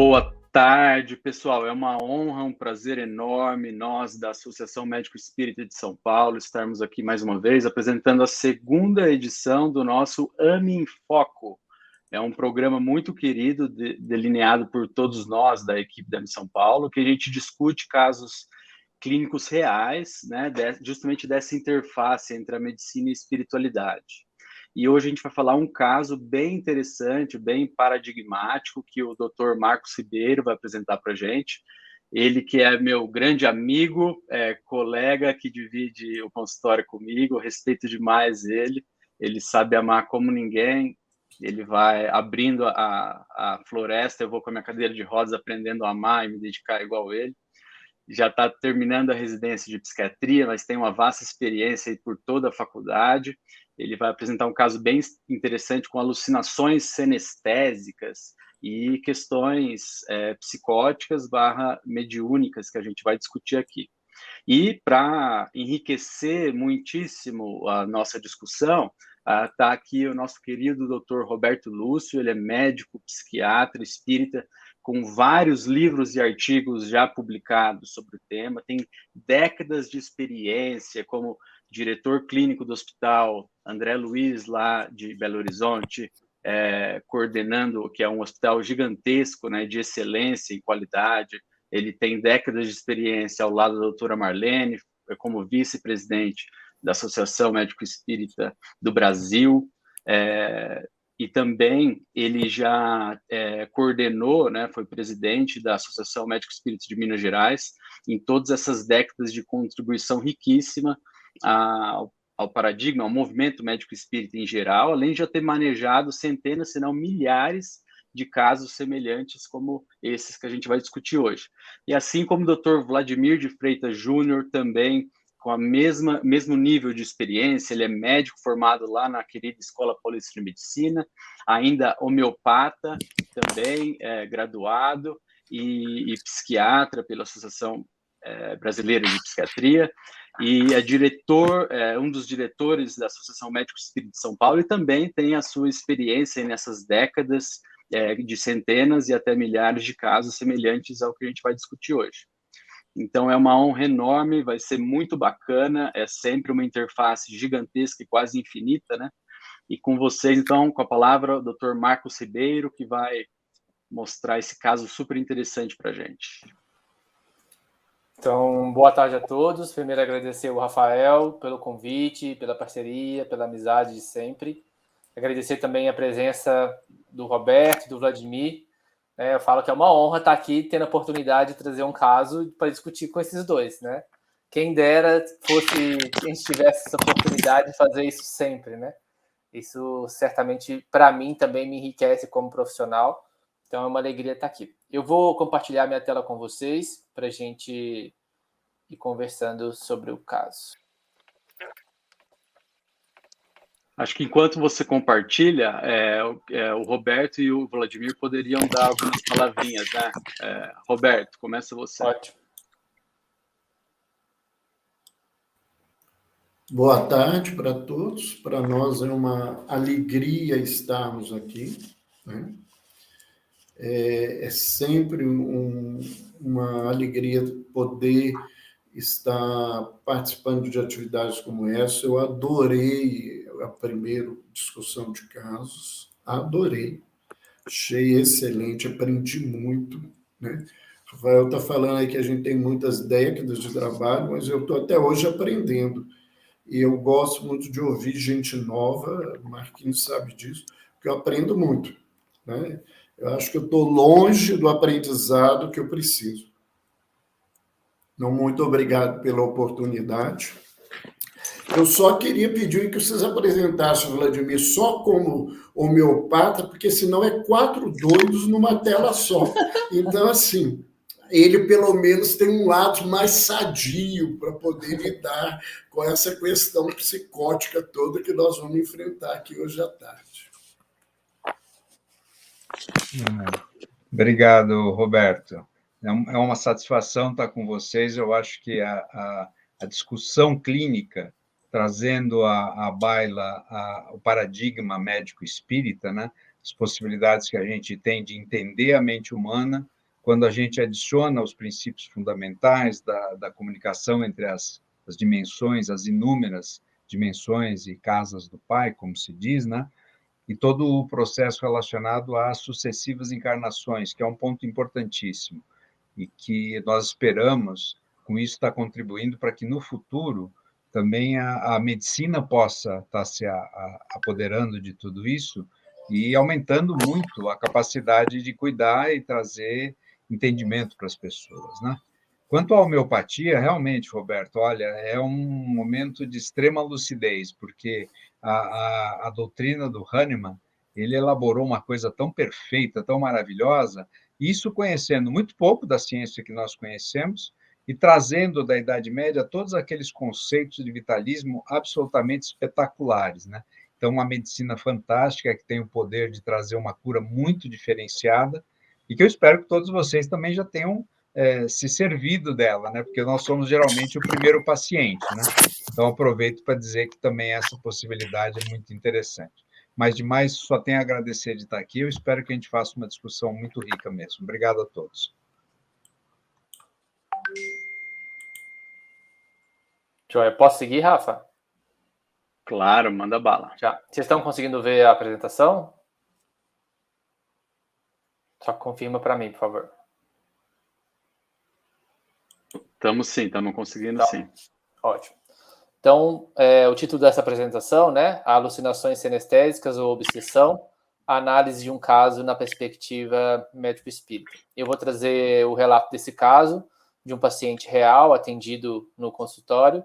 Boa tarde, pessoal. É uma honra, um prazer enorme nós da Associação Médico Espírita de São Paulo estarmos aqui mais uma vez apresentando a segunda edição do nosso AME em Foco. É um programa muito querido, delineado por todos nós da equipe da AME São Paulo, que a gente discute casos clínicos reais, né, justamente dessa interface entre a medicina e a espiritualidade. E hoje a gente vai falar um caso bem interessante, bem paradigmático, que o Dr. Marcos Ribeiro vai apresentar para a gente. Ele que é meu grande amigo, colega que divide o consultório comigo, eu respeito demais ele sabe amar como ninguém, ele vai abrindo a floresta, eu vou com a minha cadeira de rodas aprendendo a amar e me dedicar igual ele. Já está terminando a residência de psiquiatria, mas tem uma vasta experiência aí por toda a faculdade. Ele vai apresentar um caso bem interessante com alucinações senestésicas e questões psicóticas / mediúnicas que a gente vai discutir aqui. E para enriquecer muitíssimo a nossa discussão, está aqui o nosso querido Dr. Roberto Lúcio, ele é médico, psiquiatra, espírita, com vários livros e artigos já publicados sobre o tema, tem décadas de experiência como diretor clínico do Hospital André Luiz, lá de Belo Horizonte, coordenando, que é um hospital gigantesco, né, de excelência e qualidade. Ele tem décadas de experiência ao lado da doutora Marlene, como vice-presidente da Associação Médico Espírita do Brasil, e também ele já coordenou, né, foi presidente da Associação Médico Espírita de Minas Gerais, em todas essas décadas de contribuição riquíssima ao paradigma, ao movimento médico espírita em geral, além de já ter manejado centenas, se não milhares, de casos semelhantes como esses que a gente vai discutir hoje. E assim como o Dr. Vladimir de Freitas Júnior, também com a mesmo nível de experiência, ele é médico formado lá na querida Escola Paulista de Medicina, ainda homeopata também, graduado, e psiquiatra pela Associação Brasileira de Psiquiatria, e é um dos diretores da Associação Médico Espírita de São Paulo, e também tem a sua experiência nessas décadas de centenas e até milhares de casos semelhantes ao que a gente vai discutir hoje. Então, é uma honra enorme, vai ser muito bacana, é sempre uma interface gigantesca e quase infinita, né? E com vocês, então, com a palavra, o Dr. Marcos Ribeiro, que vai mostrar esse caso super interessante para a gente. Então, boa tarde a todos. Primeiro, agradecer o Rafael pelo convite, pela parceria, pela amizade de sempre. Agradecer também a presença do Roberto, do Vladimir. Eu falo que é uma honra estar aqui tendo a oportunidade de trazer um caso para discutir com esses dois, né? Quem dera a gente tivesse essa oportunidade de fazer isso sempre, né? Isso certamente, para mim, também me enriquece como profissional. Então, é uma alegria estar aqui. Eu vou compartilhar minha tela com vocês para a gente ir conversando sobre o caso. Acho que enquanto você compartilha, o Roberto e o Vladimir poderiam dar algumas palavrinhas, né? Roberto, começa você. Ótimo. Boa tarde para todos. Para nós é uma alegria estarmos aqui, né? É sempre uma alegria poder estar participando de atividades como essa. Eu adorei a primeira discussão de casos, adorei, achei excelente, aprendi muito, né? O Rafael está falando aí que a gente tem muitas décadas de trabalho, mas eu estou até hoje aprendendo. E eu gosto muito de ouvir gente nova, o Marquinhos sabe disso, porque eu aprendo muito, né? Eu acho que eu estou longe do aprendizado que eu preciso. Não, muito obrigado pela oportunidade. Eu só queria pedir que vocês apresentassem o Vladimir só como homeopata, porque senão é 4 doidos numa tela só. Então, assim, ele pelo menos tem um lado mais sadio para poder lidar com essa questão psicótica toda que nós vamos enfrentar aqui hoje à tarde. Obrigado, Roberto. É uma satisfação estar com vocês. Eu acho que a discussão clínica, trazendo à baila o paradigma médico-espírita, né, as possibilidades que a gente tem de entender a mente humana, quando a gente adiciona os princípios fundamentais da comunicação entre as dimensões, as inúmeras dimensões e casas do Pai, como se diz, né? E todo o processo relacionado às sucessivas encarnações, que é um ponto importantíssimo, e que nós esperamos, com isso, estar contribuindo para que, no futuro, também a medicina possa estar se apoderando de tudo isso e aumentando muito a capacidade de cuidar e trazer entendimento para as pessoas, né? Quanto à homeopatia, realmente, Roberto, olha, é um momento de extrema lucidez, porque a doutrina do Hahnemann, ele elaborou uma coisa tão perfeita, tão maravilhosa, isso conhecendo muito pouco da ciência que nós conhecemos e trazendo da Idade Média todos aqueles conceitos de vitalismo absolutamente espetaculares, né? Então, uma medicina fantástica que tem o poder de trazer uma cura muito diferenciada e que eu espero que todos vocês também já tenham se servido dela, né? Porque nós somos geralmente o primeiro paciente, né? Então, aproveito para dizer que também essa possibilidade é muito interessante. Mas, demais, só tenho a agradecer de estar aqui. Eu espero que a gente faça uma discussão muito rica mesmo. Obrigado a todos. Joia, posso seguir, Rafa? Claro, manda bala. Já. Vocês estão conseguindo ver a apresentação? Só confirma para mim, por favor. Estamos conseguindo, então, sim. Ótimo. Então, o título dessa apresentação, né? Alucinações sinestésicas ou obsessão, a análise de um caso na perspectiva médico-espírita. Eu vou trazer o relato desse caso, de um paciente real atendido no consultório,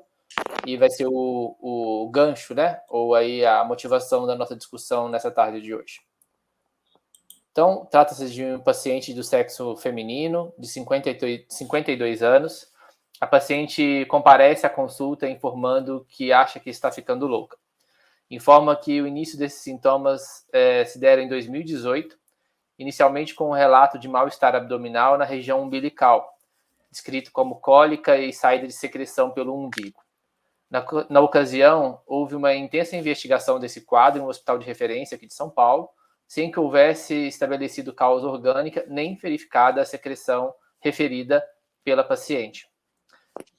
e vai ser o gancho, né? Ou aí a motivação da nossa discussão nessa tarde de hoje. Então, trata-se de um paciente do sexo feminino, de 52 anos. A paciente comparece à consulta informando que acha que está ficando louca. Informa que o início desses sintomas se deram em 2018, inicialmente com um relato de mal-estar abdominal na região umbilical, descrito como cólica e saída de secreção pelo umbigo. Na ocasião, houve uma intensa investigação desse quadro em um hospital de referência aqui de São Paulo, sem que houvesse estabelecido causa orgânica nem verificada a secreção referida pela paciente.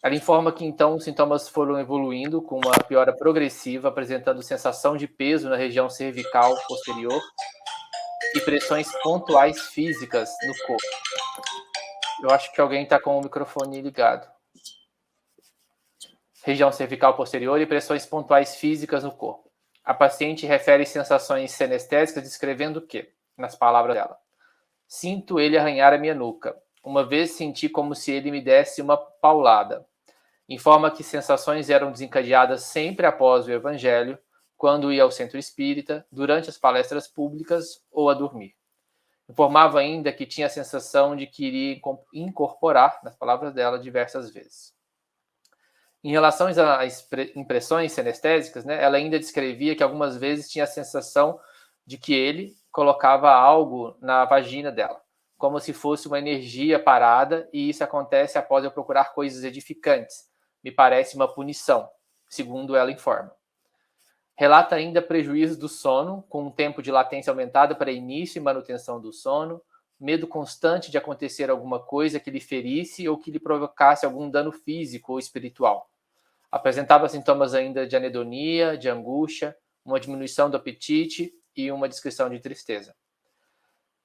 Ela informa que, então, os sintomas foram evoluindo com uma piora progressiva, apresentando sensação de peso na região cervical posterior e pressões pontuais físicas no corpo. Eu acho que alguém está com o microfone ligado. Região cervical posterior e pressões pontuais físicas no corpo. A paciente refere sensações sinestésicas, descrevendo o quê? Nas palavras dela. Sinto ele arranhar a minha nuca. Uma vez senti como se ele me desse uma paulada. Informa que sensações eram desencadeadas sempre após o evangelho, quando ia ao centro espírita, durante as palestras públicas ou a dormir. Informava ainda que tinha a sensação de que iria incorporar, nas palavras dela, diversas vezes. Em relação às impressões sinestésicas, né, ela ainda descrevia que algumas vezes tinha a sensação de que ele colocava algo na vagina dela, como se fosse uma energia parada, e isso acontece após eu procurar coisas edificantes. Me parece uma punição, segundo ela informa. Relata ainda prejuízos do sono, com um tempo de latência aumentado para início e manutenção do sono, medo constante de acontecer alguma coisa que lhe ferisse ou que lhe provocasse algum dano físico ou espiritual. Apresentava sintomas ainda de anedonia, de angústia, uma diminuição do apetite e uma descrição de tristeza.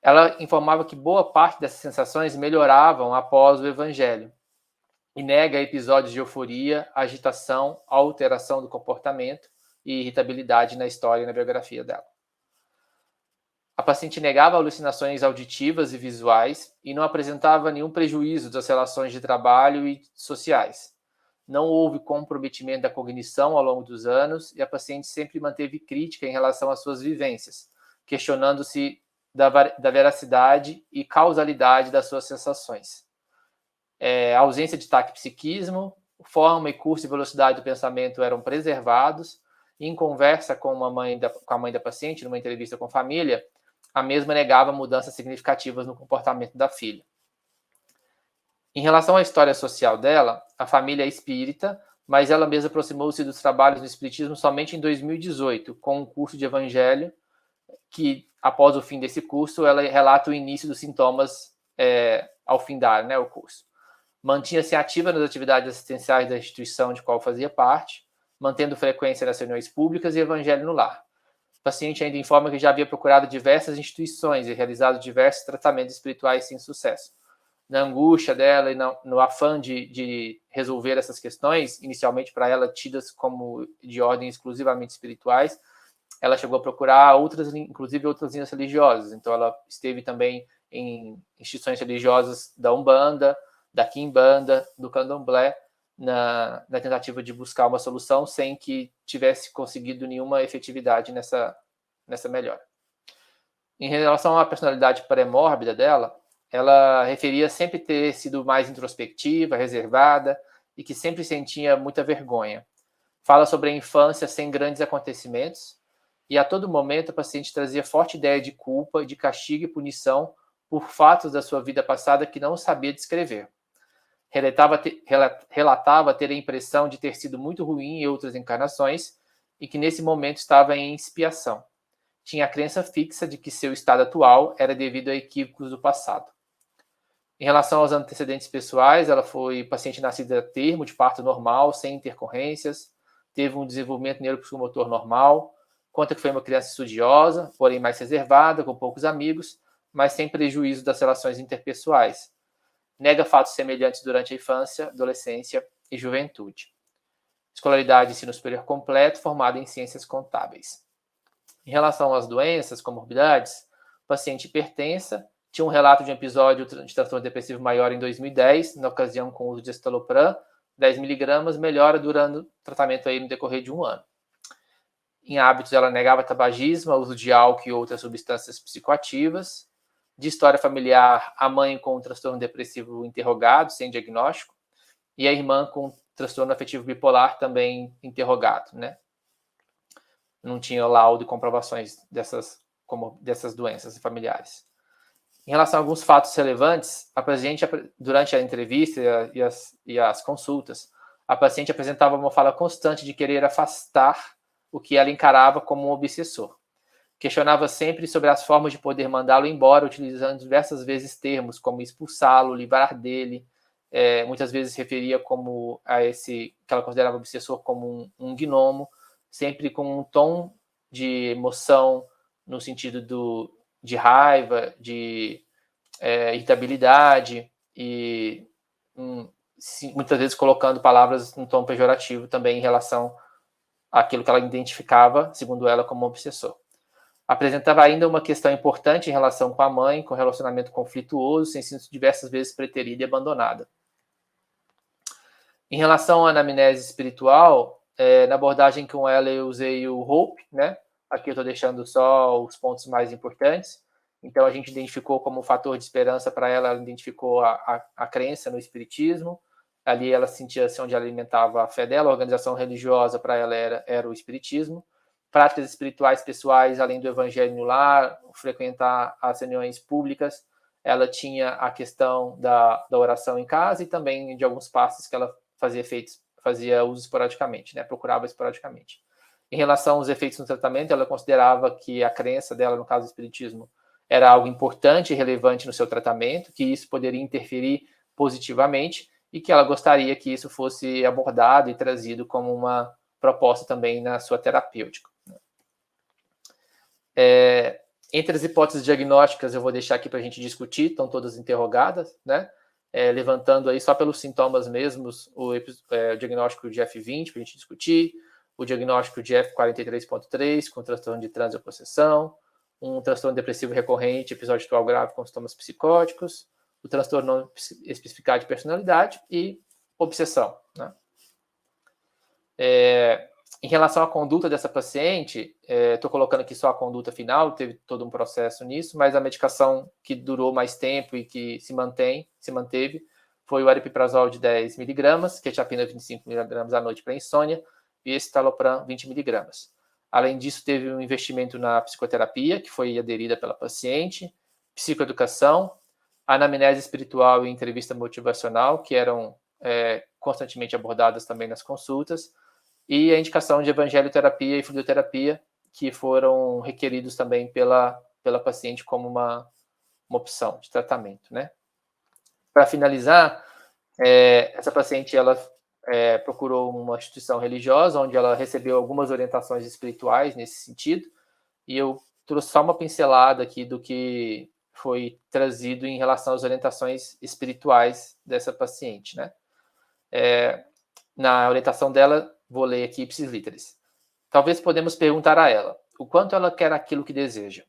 Ela informava que boa parte dessas sensações melhoravam após o evangelho e nega episódios de euforia, agitação, alteração do comportamento e irritabilidade na história e na biografia dela. A paciente negava alucinações auditivas e visuais e não apresentava nenhum prejuízo das relações de trabalho e sociais. Não houve comprometimento da cognição ao longo dos anos e a paciente sempre manteve crítica em relação às suas vivências, questionando-se da veracidade e causalidade das suas sensações. A ausência de taquipsiquismo, forma e curso e velocidade do pensamento eram preservados. Em conversa com a mãe da paciente, numa entrevista com a família, a mesma negava mudanças significativas no comportamento da filha. Em relação à história social dela, a família é espírita, mas ela mesma aproximou-se dos trabalhos no espiritismo somente em 2018, com um curso de evangelho que após o fim desse curso, ela relata o início dos sintomas ao findar, né, o curso. Mantinha-se ativa nas atividades assistenciais da instituição de qual fazia parte, mantendo frequência nas reuniões públicas e evangelho no lar. O paciente ainda informa que já havia procurado diversas instituições e realizado diversos tratamentos espirituais sem sucesso. Na angústia dela e no afã de resolver essas questões, inicialmente para ela tidas como de ordem exclusivamente espirituais, ela chegou a procurar inclusive outras linhas religiosas. Então, ela esteve também em instituições religiosas da Umbanda, da Quimbanda, do Candomblé, na tentativa de buscar uma solução sem que tivesse conseguido nenhuma efetividade nessa melhora. Em relação à personalidade pré-mórbida dela, ela referia sempre ter sido mais introspectiva, reservada e que sempre sentia muita vergonha. Fala sobre a infância sem grandes acontecimentos e a todo momento a paciente trazia forte ideia de culpa, de castigo e punição por fatos da sua vida passada que não sabia descrever. Relatava ter a impressão de ter sido muito ruim em outras encarnações e que nesse momento estava em expiação. Tinha a crença fixa de que seu estado atual era devido a equívocos do passado. Em relação aos antecedentes pessoais, ela foi paciente nascida a termo, de parto normal, sem intercorrências, teve um desenvolvimento neuropsicomotor normal, conta que foi uma criança estudiosa, porém mais reservada, com poucos amigos, mas sem prejuízo das relações interpessoais. Nega fatos semelhantes durante a infância, adolescência e juventude. Escolaridade e ensino superior completo, formada em ciências contábeis. Em relação às doenças, comorbidades, paciente hipertensa, tinha um relato de um episódio de transtorno depressivo maior em 2010, na ocasião com o uso de estalopram, 10 mg, melhora durante o tratamento aí no decorrer de 1 ano. Em hábitos, ela negava tabagismo, uso de álcool e outras substâncias psicoativas. De história familiar, a mãe com um transtorno depressivo interrogado, sem diagnóstico, e a irmã com transtorno afetivo bipolar também interrogado, né? Não tinha laudo e comprovações dessas doenças familiares. Em relação a alguns fatos relevantes, a paciente, durante a entrevista e as consultas, a paciente apresentava uma fala constante de querer afastar o que ela encarava como um obsessor. Questionava sempre sobre as formas de poder mandá-lo embora, utilizando diversas vezes termos como expulsá-lo, livrar dele. Muitas vezes referia como a esse que ela considerava obsessor como um gnomo, sempre com um tom de emoção no sentido de raiva, de irritabilidade e muitas vezes colocando palavras em tom pejorativo também em relação àquilo que ela identificava, segundo ela, como obsessor. Apresentava ainda uma questão importante em relação com a mãe, com relacionamento conflituoso, sem sido diversas vezes preterida e abandonada. Em relação à anamnese espiritual, na abordagem com ela eu usei o HOPE, né? Aqui eu estou deixando só os pontos mais importantes. Então a gente identificou como fator de esperança para ela, ela identificou a crença no espiritismo. Ali ela sentia-se onde ela alimentava a fé dela, a organização religiosa para ela era o espiritismo. Práticas espirituais pessoais, além do evangelho no lar, frequentar as reuniões públicas, ela tinha a questão da oração em casa e também de alguns passos que ela fazia uso esporadicamente, né? Procurava esporadicamente. Em relação aos efeitos no tratamento, ela considerava que a crença dela, no caso do espiritismo, era algo importante e relevante no seu tratamento, que isso poderia interferir positivamente e que ela gostaria que isso fosse abordado e trazido como uma proposta também na sua terapêutica. Entre as hipóteses diagnósticas, eu vou deixar aqui para a gente discutir, estão todas interrogadas, né? Levantando aí só pelos sintomas mesmos o diagnóstico de F20 para a gente discutir, o diagnóstico de F43.3 com transtorno de transe ou possessão, um transtorno depressivo recorrente, episódio atual grave com sintomas psicóticos, o transtorno não especificado de personalidade e obsessão, né? Em relação à conduta dessa paciente, estou colocando aqui só a conduta final, teve todo um processo nisso, mas a medicação que durou mais tempo e que se manteve, foi o aripiprazol de 10 mg, quetiapina 25 mg à noite para insônia e escitalopram 20 mg. Além disso, teve um investimento na psicoterapia, que foi aderida pela paciente, psicoeducação, anamnese espiritual e entrevista motivacional, que eram constantemente abordadas também nas consultas, e a indicação de evangelioterapia e fluidoterapia, que foram requeridos também pela paciente como uma opção de tratamento, né? Para finalizar, essa paciente, ela procurou uma instituição religiosa, onde ela recebeu algumas orientações espirituais nesse sentido, e eu trouxe só uma pincelada aqui do que foi trazido em relação às orientações espirituais dessa paciente, né? Na orientação dela, vou ler aqui ipsis literis. Talvez podemos perguntar a ela o quanto ela quer aquilo que deseja,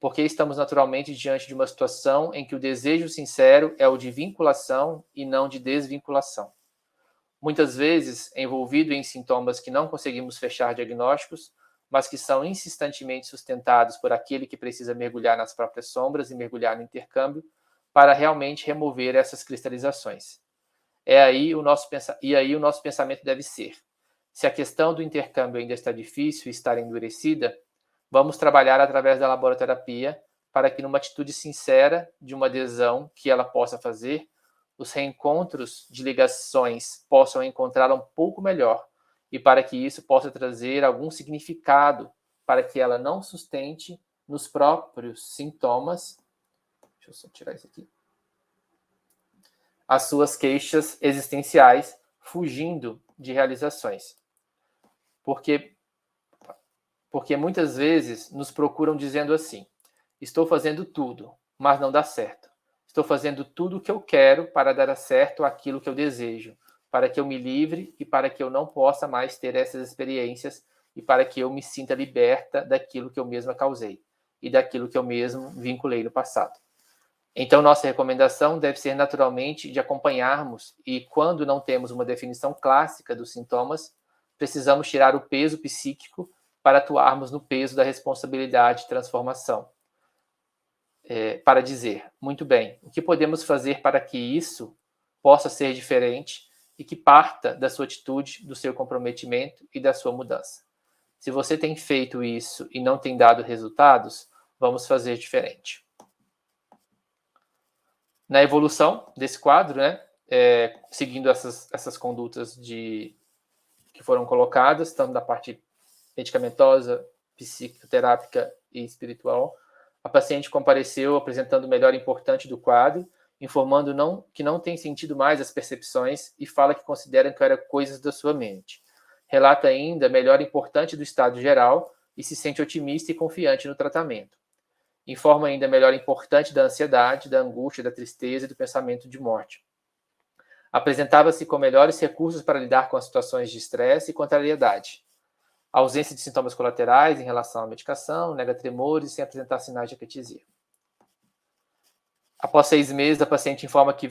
porque estamos naturalmente diante de uma situação em que o desejo sincero é o de vinculação e não de desvinculação. Muitas vezes, envolvido em sintomas que não conseguimos fechar diagnósticos, mas que são insistentemente sustentados por aquele que precisa mergulhar nas próprias sombras e mergulhar no intercâmbio para realmente remover essas cristalizações. E aí o nosso pensamento deve ser: se a questão do intercâmbio ainda está difícil e está endurecida, vamos trabalhar através da laboraterapia para que, numa atitude sincera de uma adesão que ela possa fazer, os reencontros de ligações possam encontrá-la um pouco melhor e para que isso possa trazer algum significado para que ela não sustente nos próprios sintomas. Deixa eu só tirar isso aqui. As suas queixas existenciais, fugindo de realizações. Porque muitas vezes nos procuram dizendo assim: estou fazendo tudo, mas não dá certo. Estou fazendo tudo o que eu quero para dar certo aquilo que eu desejo, para que eu me livre e para que eu não possa mais ter essas experiências e para que eu me sinta liberta daquilo que eu mesma causei e daquilo que eu mesmo vinculei no passado. Então, nossa recomendação deve ser naturalmente de acompanharmos e, quando não temos uma definição clássica dos sintomas, precisamos tirar o peso psíquico para atuarmos no peso da responsabilidade de transformação. Para dizer, muito bem, o que podemos fazer para que isso possa ser diferente e que parta da sua atitude, do seu comprometimento e da sua mudança. Se você tem feito isso e não tem dado resultados, vamos fazer diferente. Na evolução desse quadro, né, seguindo essas condutas que foram colocadas, tanto da parte medicamentosa, psicoterápica e espiritual, a paciente compareceu apresentando o melhor importante do quadro, informando que não tem sentido mais as percepções e fala que considera que eram coisas da sua mente. Relata ainda melhor importante do estado geral e se sente otimista e confiante no tratamento. Informa ainda melhor importante da ansiedade, da angústia, da tristeza e do pensamento de morte. Apresentava-se com melhores recursos para lidar com as situações de estresse e contrariedade. A ausência de sintomas colaterais em relação à medicação, nega tremores sem apresentar sinais de apetesia. Após 6 meses, a paciente informa que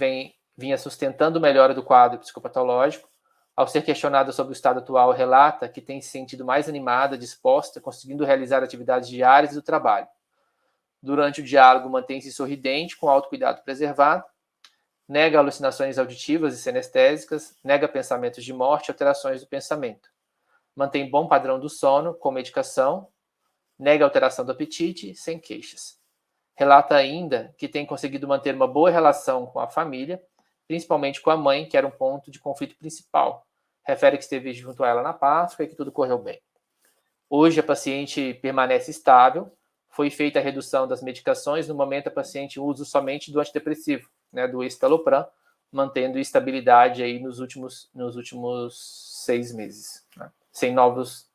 vinha sustentando melhora do quadro psicopatológico. Ao ser questionada sobre o estado atual, relata que tem se sentido mais animada, disposta, conseguindo realizar atividades diárias do trabalho. Durante o diálogo, mantém-se sorridente, com autocuidado preservado. Nega alucinações auditivas e sinestésicas, nega pensamentos de morte e alterações do pensamento. Mantém bom padrão do sono, com medicação, nega alteração do apetite, sem queixas. Relata ainda que tem conseguido manter uma boa relação com a família, principalmente com a mãe, que era um ponto de conflito principal. Refere que esteve junto a ela na Páscoa e que tudo correu bem. Hoje a paciente permanece estável, foi feita a redução das medicações, no momento a paciente usa somente do antidepressivo, né, do escitalopram, mantendo estabilidade aí nos últimos 6 meses, né? Sem novos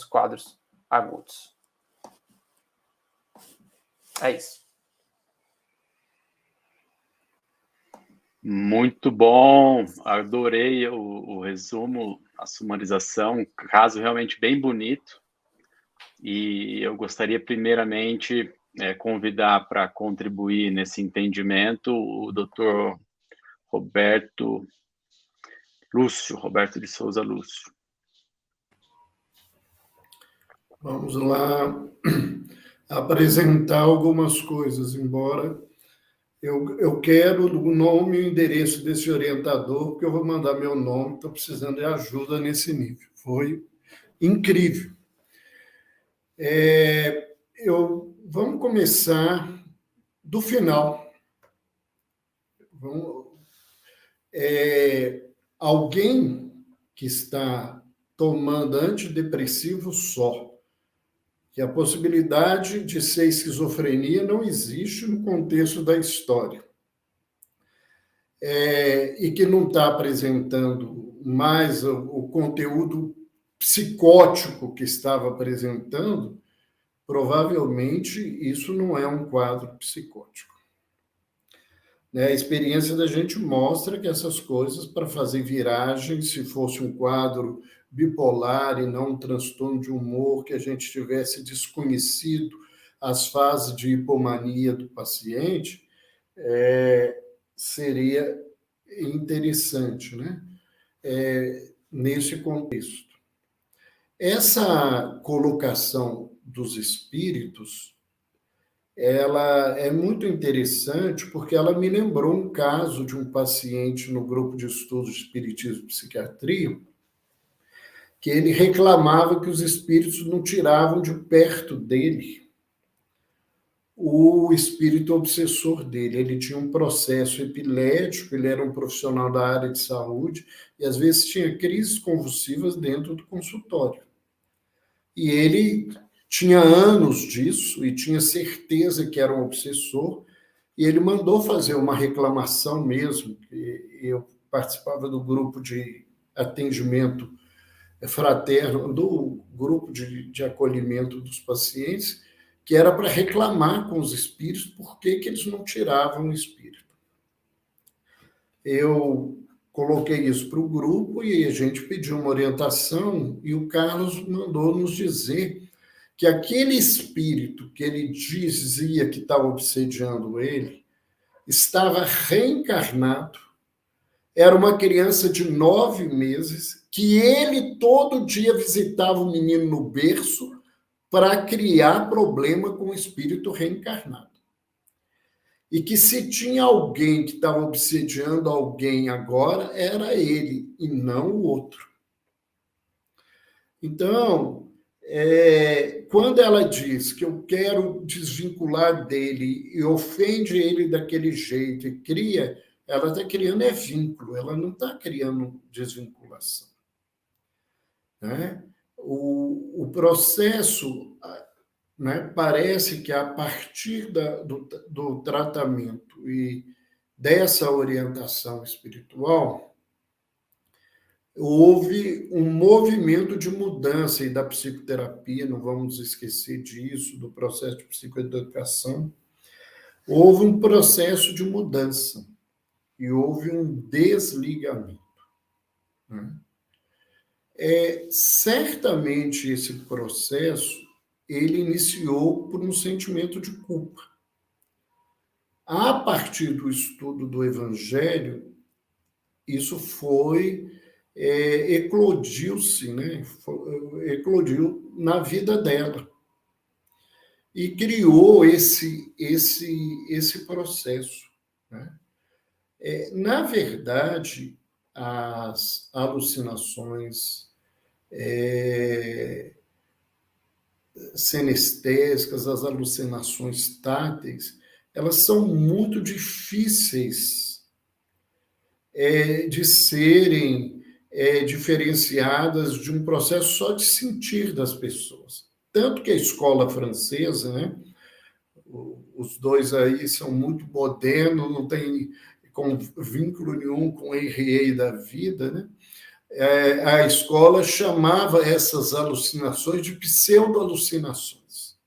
quadros agudos. É isso. Muito bom, adorei o resumo, a sumarização, caso realmente bem bonito. E eu gostaria primeiramente convidar para contribuir nesse entendimento o Dr. Roberto de Souza Lúcio. Vamos lá apresentar algumas coisas, embora eu quero o nome e o endereço desse orientador, porque eu vou mandar meu nome, estou precisando de ajuda nesse nível. Foi incrível. Vamos começar do final. Alguém que está tomando antidepressivo só, que a possibilidade de ser esquizofrenia não existe no contexto da história. E que não está apresentando mais o conteúdo psicótico que estava apresentando, provavelmente isso não é um quadro psicótico. A experiência da gente mostra que essas coisas, para fazer viragem, se fosse um quadro bipolar e não um transtorno de humor, que a gente tivesse desconhecido as fases de hipomania do paciente, seria interessante, né? Nesse contexto. Essa colocação dos espíritos, ela é muito interessante porque ela me lembrou um caso de um paciente no grupo de estudos de espiritismo e psiquiatria, que ele reclamava que os espíritos não tiravam de perto dele o espírito obsessor dele. Ele tinha um processo epilético, ele era um profissional da área de saúde, e às vezes tinha crises convulsivas dentro do consultório. E ele tinha anos disso e tinha certeza que era um obsessor, e ele mandou fazer uma reclamação mesmo. Eu participava do grupo de atendimento fraterno, do grupo de acolhimento dos pacientes, que era para reclamar com os espíritos por que eles não tiravam o espírito. Eu coloquei isso para o grupo e a gente pediu uma orientação, e o Carlos mandou nos dizer que aquele espírito que ele dizia que estava obsediando ele estava reencarnado, era uma criança de 9 meses, que ele todo dia visitava o menino no berço para criar problema com o espírito reencarnado. E que se tinha alguém que estava obsediando alguém agora, era ele, e não o outro. Então, quando ela diz que eu quero desvincular dele e ofende ele daquele jeito e cria, ela está criando vínculo, ela não está criando desvinculação. Né? O processo, né, parece que a partir do tratamento e dessa orientação espiritual, houve um movimento de mudança, e da psicoterapia, não vamos esquecer disso, do processo de psicoeducação, houve um processo de mudança e houve um desligamento. Né? Certamente esse processo ele iniciou por um sentimento de culpa. A partir do estudo do Evangelho, isso eclodiu-se, né? Eclodiu na vida dela. E criou esse processo. Né? Na verdade, as alucinações senestésicas, as alucinações táteis, elas são muito difíceis de serem diferenciadas de um processo só de sentir das pessoas. Tanto que a escola francesa, né, os dois aí são muito modernos, não tem vínculo nenhum com o RE da vida, né? A escola chamava essas alucinações de pseudo-alucinações,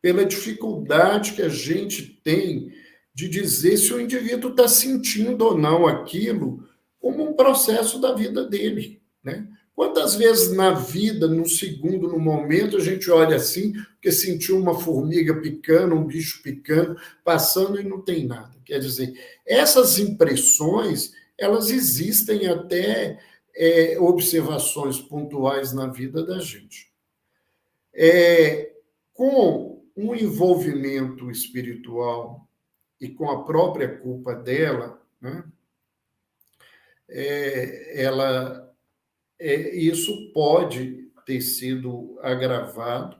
pela dificuldade que a gente tem de dizer se o indivíduo está sentindo ou não aquilo como um processo da vida dele. Né? Quantas vezes na vida, no segundo, no momento, a gente olha assim, porque sentiu uma formiga picando, um bicho picando, passando e não tem nada. Quer dizer, essas impressões, elas existem até observações pontuais na vida da gente. Com um envolvimento espiritual e com a própria culpa dela, né, isso pode ter sido agravado,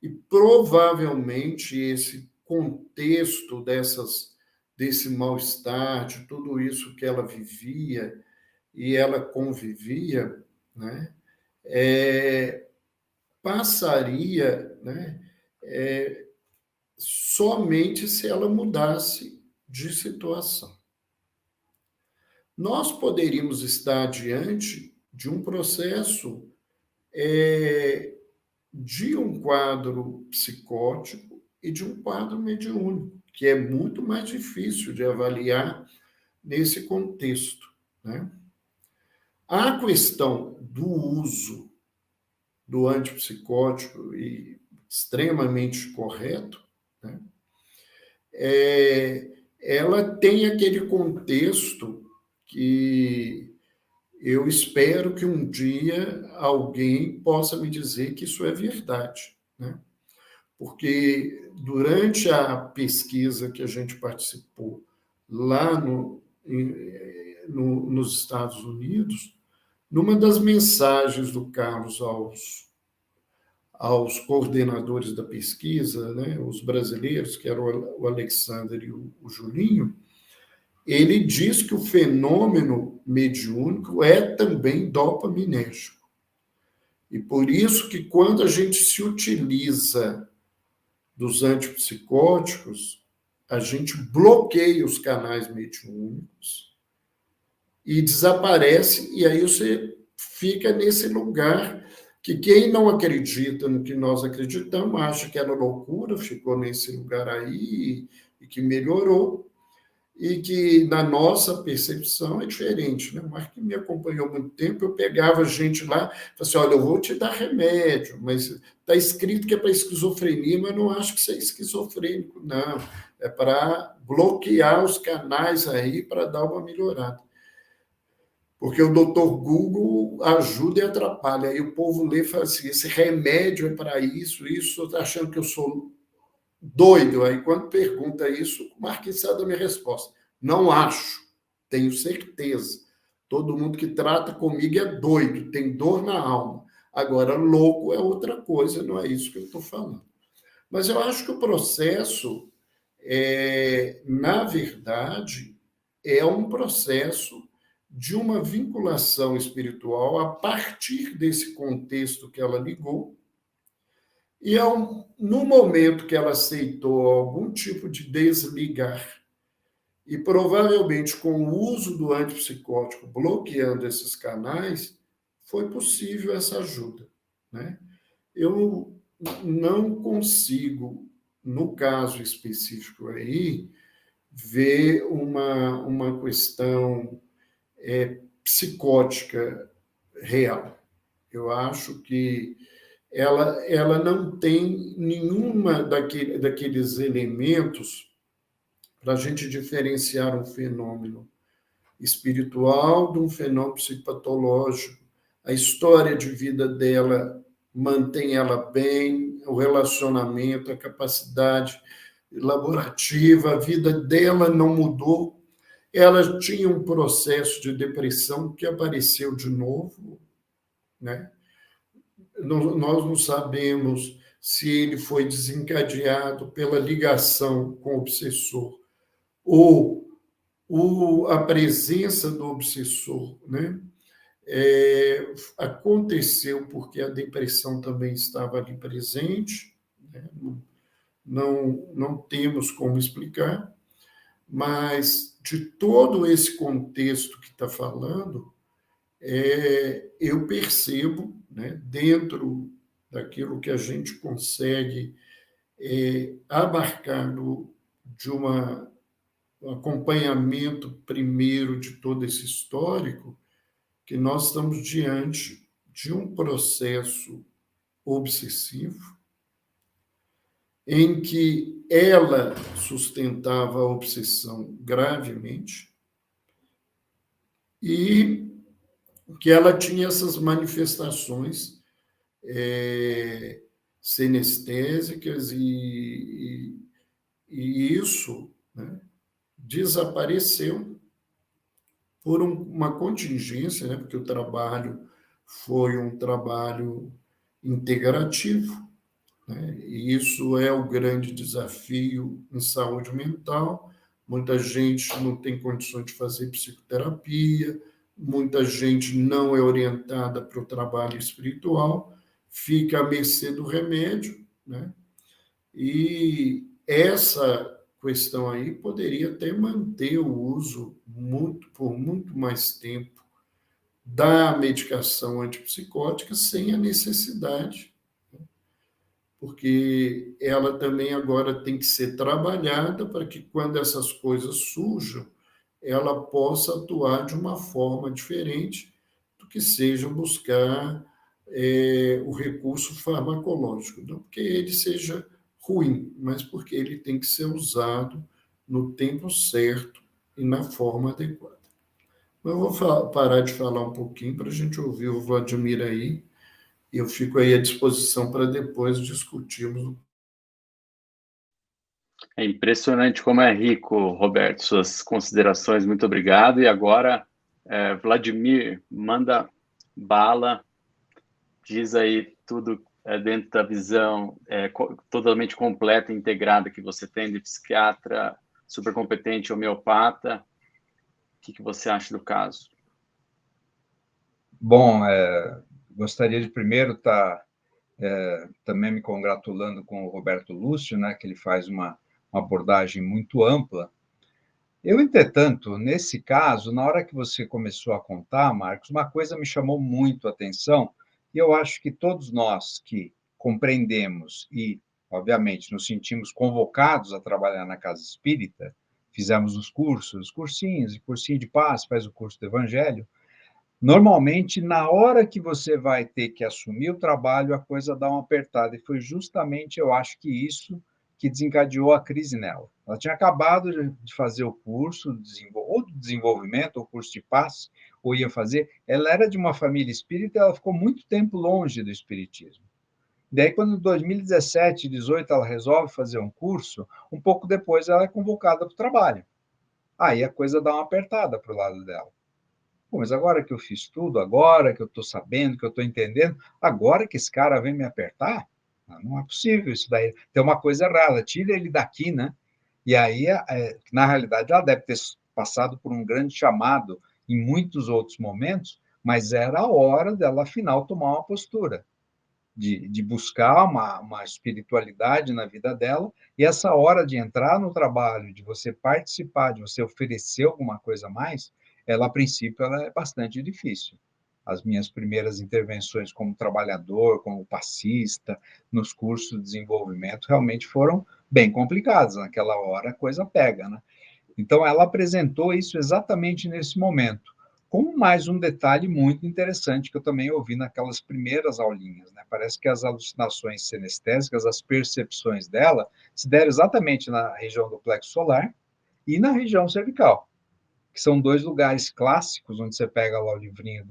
e provavelmente esse contexto desse mal-estar, de tudo isso que ela vivia e ela convivia, né, passaria, né, somente se ela mudasse de situação. Nós poderíamos estar diante de um processo de um quadro psicótico e de um quadro mediúnico, que é muito mais difícil de avaliar nesse contexto, né? A questão do uso do antipsicótico, e extremamente correto, né? Ela tem aquele contexto que eu espero que um dia alguém possa me dizer que isso é verdade, né? Porque durante a pesquisa que a gente participou lá nos Estados Unidos, numa das mensagens do Carlos aos coordenadores da pesquisa, né, os brasileiros, que eram o Alexander e o Julinho, ele diz que o fenômeno mediúnico é também dopaminérgico. E por isso que quando a gente se utiliza dos antipsicóticos, a gente bloqueia os canais mediúnicos e desaparece, e aí você fica nesse lugar que quem não acredita no que nós acreditamos acha que era loucura, ficou nesse lugar aí e que melhorou, e que na nossa percepção é diferente, né? Mas que me acompanhou muito tempo, eu pegava gente lá, falava assim, olha, eu vou te dar remédio, mas está escrito que é para esquizofrenia, mas eu não acho que você é esquizofrênico, não. É para bloquear os canais aí para dar uma melhorada. Porque o doutor Google ajuda e atrapalha. Aí o povo lê e fala assim, esse remédio é para isso, está achando que eu sou doido. Aí quando pergunta isso, o Marquinhos sabe da minha resposta. Não acho, tenho certeza. Todo mundo que trata comigo é doido, tem dor na alma. Agora, louco é outra coisa, não é isso que eu estou falando. Mas eu acho que o processo, na verdade, é um processo de uma vinculação espiritual a partir desse contexto que ela ligou, e no momento que ela aceitou algum tipo de desligar, e provavelmente com o uso do antipsicótico bloqueando esses canais, foi possível essa ajuda, né? Eu não consigo, no caso específico aí, ver uma questão psicótica real. Eu acho que ela não tem nenhuma daqueles elementos para a gente diferenciar um fenômeno espiritual de um fenômeno psicopatológico. A história de vida dela mantém ela bem, o relacionamento, a capacidade elaborativa, a vida dela não mudou. Ela tinha um processo de depressão que apareceu de novo, né? Nós não sabemos se ele foi desencadeado pela ligação com o obsessor ou a presença do obsessor, né? Aconteceu porque a depressão também estava ali presente, né? Não temos como explicar, mas de todo esse contexto que está falando, eu percebo, né, dentro daquilo que a gente consegue abarcar de um acompanhamento primeiro de todo esse histórico, que nós estamos diante de um processo obsessivo em que ela sustentava a obsessão gravemente e que ela tinha essas manifestações sinestésicas e isso, né, desapareceu por uma contingência, né, porque o trabalho foi um trabalho integrativo, né, e isso é o grande desafio em saúde mental. Muita gente não tem condições de fazer psicoterapia, muita gente não é orientada para o trabalho espiritual, fica à mercê do remédio, né? E essa questão aí poderia até manter o uso por muito mais tempo da medicação antipsicótica sem a necessidade, porque ela também agora tem que ser trabalhada para que, quando essas coisas surjam, ela possa atuar de uma forma diferente do que seja buscar o recurso farmacológico. Não porque ele seja ruim, mas porque ele tem que ser usado no tempo certo e na forma adequada. Eu vou parar de falar um pouquinho para a gente ouvir o Vladimir aí, e eu fico aí à disposição para depois discutirmos. É impressionante como é rico, Roberto, suas considerações, muito obrigado. E agora, Vladimir, manda bala, diz aí tudo dentro da visão totalmente completa e integrada que você tem de psiquiatra, super competente, homeopata. O que você acha do caso? Bom, gostaria de primeiro estar também me congratulando com o Roberto Lúcio, né, que ele faz uma abordagem muito ampla. Eu, entretanto, nesse caso, na hora que você começou a contar, Marcos, uma coisa me chamou muito a atenção, e eu acho que todos nós que compreendemos e, obviamente, nos sentimos convocados a trabalhar na casa espírita, fizemos os cursos, cursinhos, e cursinho de paz, faz o curso do Evangelho. Normalmente, na hora que você vai ter que assumir o trabalho, a coisa dá uma apertada. E foi justamente, eu acho que isso que desencadeou a crise nela. Ela tinha acabado de fazer o curso, ou do desenvolvimento, ou curso de passe, ou ia fazer. Ela era de uma família espírita, ela ficou muito tempo longe do espiritismo. Daí, quando em 2017, 2018, ela resolve fazer um curso, um pouco depois ela é convocada para o trabalho. Aí a coisa dá uma apertada para o lado dela. Pô, mas agora que eu fiz tudo, agora que eu estou sabendo, que eu estou entendendo, agora que esse cara vem me apertar? Não é possível isso daí. Tem uma coisa errada, tira ele daqui, né? E aí, na realidade, ela deve ter passado por um grande chamado em muitos outros momentos, mas era a hora dela, afinal, tomar uma postura, de buscar uma espiritualidade na vida dela, e essa hora de entrar no trabalho, de você participar, de você oferecer alguma coisa a mais, ela, a princípio, ela é bastante difícil. As minhas primeiras intervenções como trabalhador, como passista, nos cursos de desenvolvimento, realmente foram bem complicadas. Naquela hora a coisa pega, né? Então, ela apresentou isso exatamente nesse momento, com mais um detalhe muito interessante que eu também ouvi naquelas primeiras aulinhas, né? Parece que as alucinações sinestésicas, as percepções dela, se deram exatamente na região do plexo solar e na região cervical, que são dois lugares clássicos, onde você pega lá o livrinho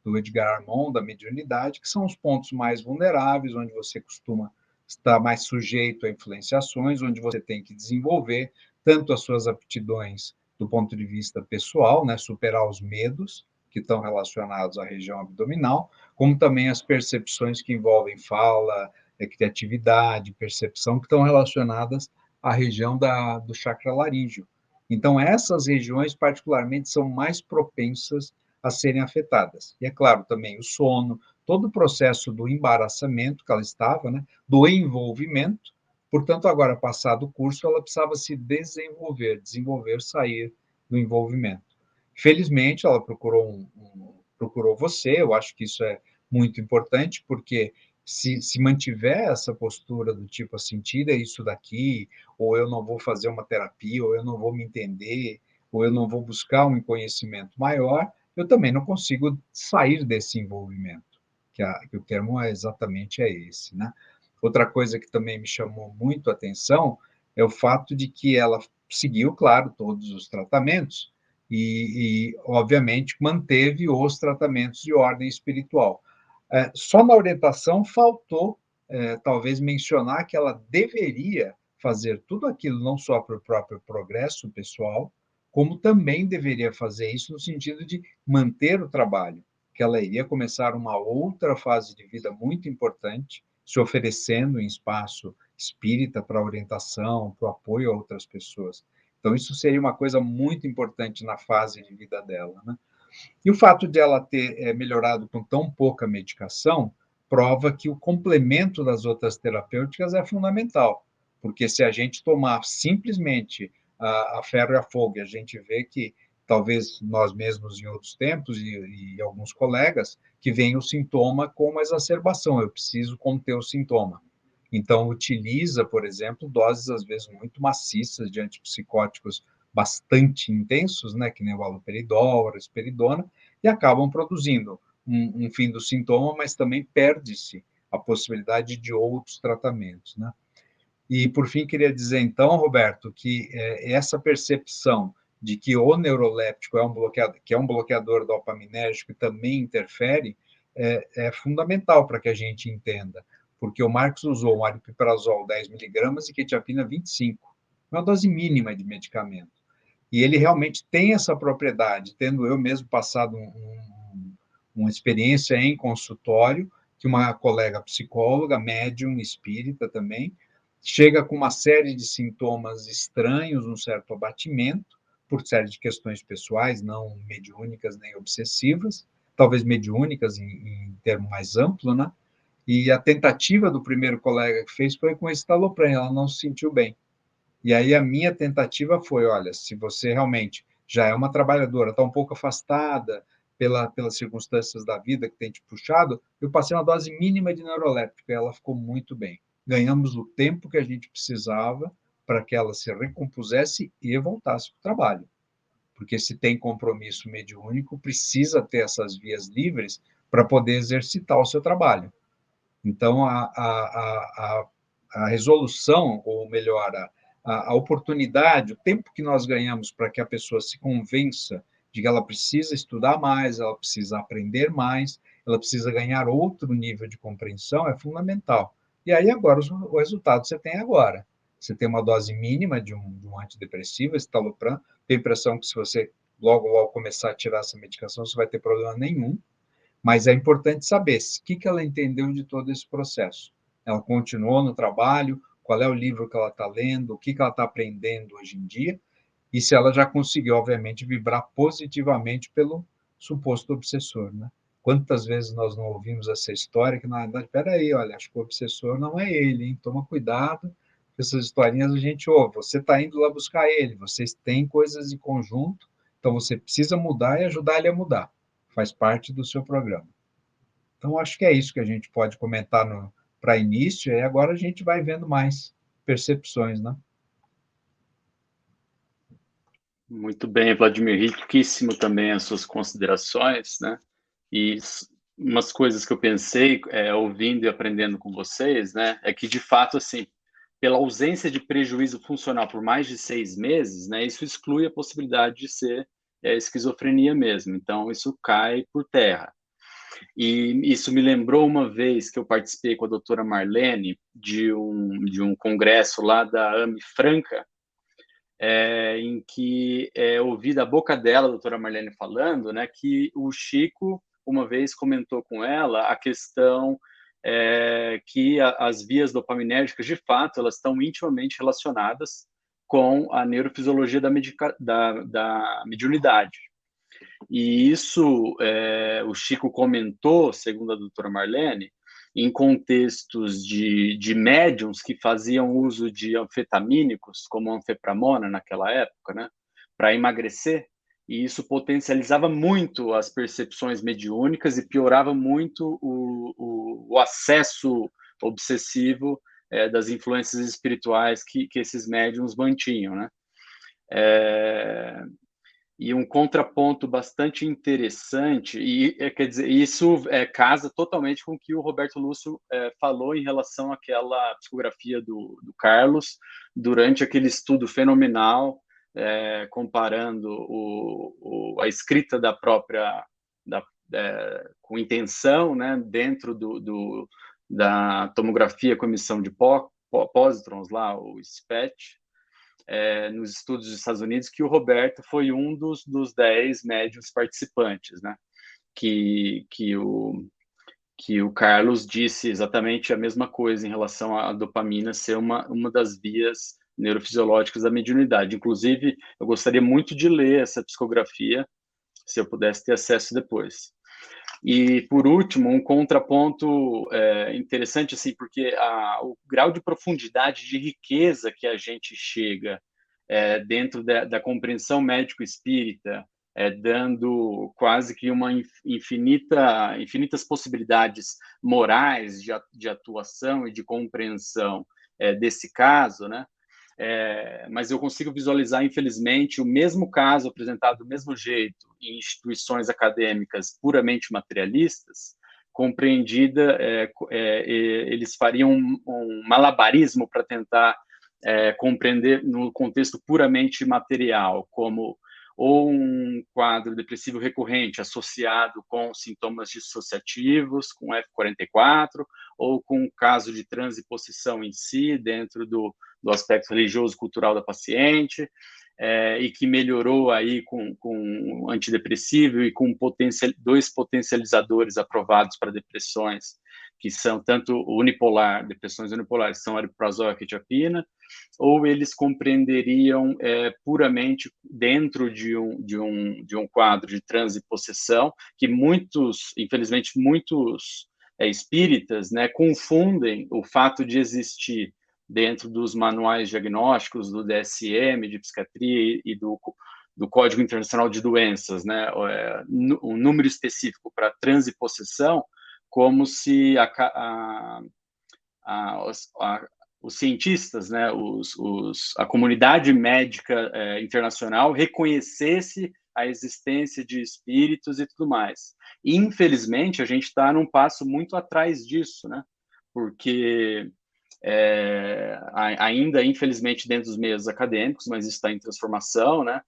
do Edgar Armond, da mediunidade, que são os pontos mais vulneráveis, onde você costuma estar mais sujeito a influenciações, onde você tem que desenvolver tanto as suas aptidões do ponto de vista pessoal, né, superar os medos que estão relacionados à região abdominal, como também as percepções que envolvem fala, criatividade, percepção, que estão relacionadas à região do chakra laríngeo. Então, essas regiões, particularmente, são mais propensas a serem afetadas. E, é claro, também o sono, todo o processo do embaraçamento que ela estava, né, do envolvimento. Portanto, agora, passado o curso, ela precisava se desenvolver, sair do envolvimento. Felizmente, ela procurou você, eu acho que isso é muito importante, porque se mantiver essa postura do tipo assim, tira isso daqui, ou eu não vou fazer uma terapia, ou eu não vou me entender, ou eu não vou buscar um conhecimento maior, eu também não consigo sair desse envolvimento, que o termo exatamente é esse, né? Outra coisa que também me chamou muito a atenção é o fato de que ela seguiu, claro, todos os tratamentos obviamente, manteve os tratamentos de ordem espiritual. Só na orientação faltou, talvez, mencionar que ela deveria fazer tudo aquilo não só para o próprio progresso pessoal, como também deveria fazer isso no sentido de manter o trabalho, que ela iria começar uma outra fase de vida muito importante, se oferecendo em espaço espírita para orientação, para o apoio a outras pessoas. Então, isso seria uma coisa muito importante na fase de vida dela, né? E o fato de ela ter melhorado com tão pouca medicação prova que o complemento das outras terapêuticas é fundamental, porque se a gente tomar simplesmente a ferro e a fogo, a gente vê que talvez nós mesmos em outros tempos e alguns colegas, que vem o sintoma com uma exacerbação, eu preciso conter o sintoma. Então, utiliza, por exemplo, doses às vezes muito maciças de antipsicóticos bastante intensos, né, que nem o haloperidol, a risperidona, e acabam produzindo um fim do sintoma, mas também perde-se a possibilidade de outros tratamentos, né? E, por fim, queria dizer, então, Roberto, que essa percepção de que o neuroléptico é um bloqueador dopaminérgico e também interfere, é fundamental para que a gente entenda, porque o Marx usou um aripiprazol 10 miligramas e quetiapina 25, uma dose mínima de medicamento. E ele realmente tem essa propriedade, tendo eu mesmo passado uma experiência em consultório, que uma colega psicóloga, médium, espírita também, chega com uma série de sintomas estranhos, um certo abatimento, por série de questões pessoais, não mediúnicas nem obsessivas, talvez mediúnicas em termo mais amplo, né? E a tentativa do primeiro colega que fez foi com estalopram, ela não se sentiu bem. E aí a minha tentativa foi, olha, se você realmente já é uma trabalhadora, está um pouco afastada pelas circunstâncias da vida que tem te puxado, eu passei uma dose mínima de neuroléptico e ela ficou muito bem. Ganhamos o tempo que a gente precisava para que ela se recompusesse e voltasse para o trabalho. Porque se tem compromisso mediúnico, precisa ter essas vias livres para poder exercitar o seu trabalho. Então, a resolução, ou melhor, a oportunidade, o tempo que nós ganhamos para que a pessoa se convença de que ela precisa estudar mais, ela precisa aprender mais, ela precisa ganhar outro nível de compreensão, é fundamental. E aí, agora, o resultado você tem agora. Você tem uma dose mínima de um antidepressivo, estalopram, tem a impressão que se você logo começar a tirar essa medicação, você vai ter problema nenhum, mas é importante saber o que ela entendeu de todo esse processo. Ela continuou no trabalho, qual é o livro que ela está lendo, o que ela está aprendendo hoje em dia, e se ela já conseguiu, obviamente, vibrar positivamente pelo suposto obsessor, né? Quantas vezes nós não ouvimos essa história que, na verdade, espera aí, olha, acho que o obsessor não é ele, hein? Toma cuidado, essas historinhas a gente ouve, você está indo lá buscar ele, vocês têm coisas em conjunto, então você precisa mudar e ajudar ele a mudar, faz parte do seu programa. Então, acho que é isso que a gente pode comentar para início, e agora a gente vai vendo mais percepções, né? Muito bem, Vladimir, riquíssimo também as suas considerações, né? E umas coisas que eu pensei, ouvindo e aprendendo com vocês, né, é que, de fato, assim, pela ausência de prejuízo funcional por mais de 6 meses, né, isso exclui a possibilidade de ser esquizofrenia mesmo. Então, isso cai por terra. E isso me lembrou uma vez que eu participei com a doutora Marlene de um congresso lá da AME Franca, em que ouvi da boca dela, a doutora Marlene falando, né, que o Chico uma vez comentou com ela a questão que as vias dopaminérgicas, de fato, elas estão intimamente relacionadas com a neurofisiologia da mediunidade. E isso o Chico comentou, segundo a doutora Marlene, em contextos de médiums que faziam uso de anfetamínicos, como anfepramona naquela época, né, para emagrecer, e isso potencializava muito as percepções mediúnicas e piorava muito o acesso obsessivo das influências espirituais que esses médiums mantinham, né? E um contraponto bastante interessante, e quer dizer, isso casa totalmente com o que o Roberto Lúcio falou em relação àquela psicografia do Carlos, durante aquele estudo fenomenal, comparando a escrita da própria, com intenção, né, dentro da tomografia com emissão de pósitrons, lá, o SPECT, nos estudos dos Estados Unidos, que o Roberto foi um dos 10 médiuns participantes, né? Que o Carlos disse exatamente a mesma coisa em relação à dopamina ser uma das vias neurofisiológicas da mediunidade. Inclusive, eu gostaria muito de ler essa psicografia, se eu pudesse ter acesso depois. E, por último, um contraponto interessante, assim, porque o grau de profundidade, de riqueza que a gente chega dentro da compreensão médico-espírita, dando quase que uma infinitas possibilidades morais de atuação e de compreensão desse caso, né? Mas eu consigo visualizar, infelizmente, o mesmo caso apresentado do mesmo jeito em instituições acadêmicas puramente materialistas, compreendida, eles fariam um malabarismo para tentar compreender no contexto puramente material, como ou um quadro depressivo recorrente associado com sintomas dissociativos, com F44, ou com um caso de transe e possessão em si, dentro do aspecto religioso cultural da paciente, e que melhorou aí com antidepressivo e com dois potencializadores aprovados para depressões, que são tanto depressões unipolares, são ariprazol e quetiapina, ou eles compreenderiam puramente dentro de um quadro de transe e possessão, que infelizmente, muitos espíritas, né, confundem o fato de existir dentro dos manuais diagnósticos do DSM, de psiquiatria e do Código Internacional de Doenças, né, um número específico para transe e possessão, como se os cientistas, né, a comunidade médica internacional reconhecesse a existência de espíritos e tudo mais. E, infelizmente, a gente está num passo muito atrás disso, né? Porque ainda, infelizmente, dentro dos meios acadêmicos, mas isso está em transformação, né?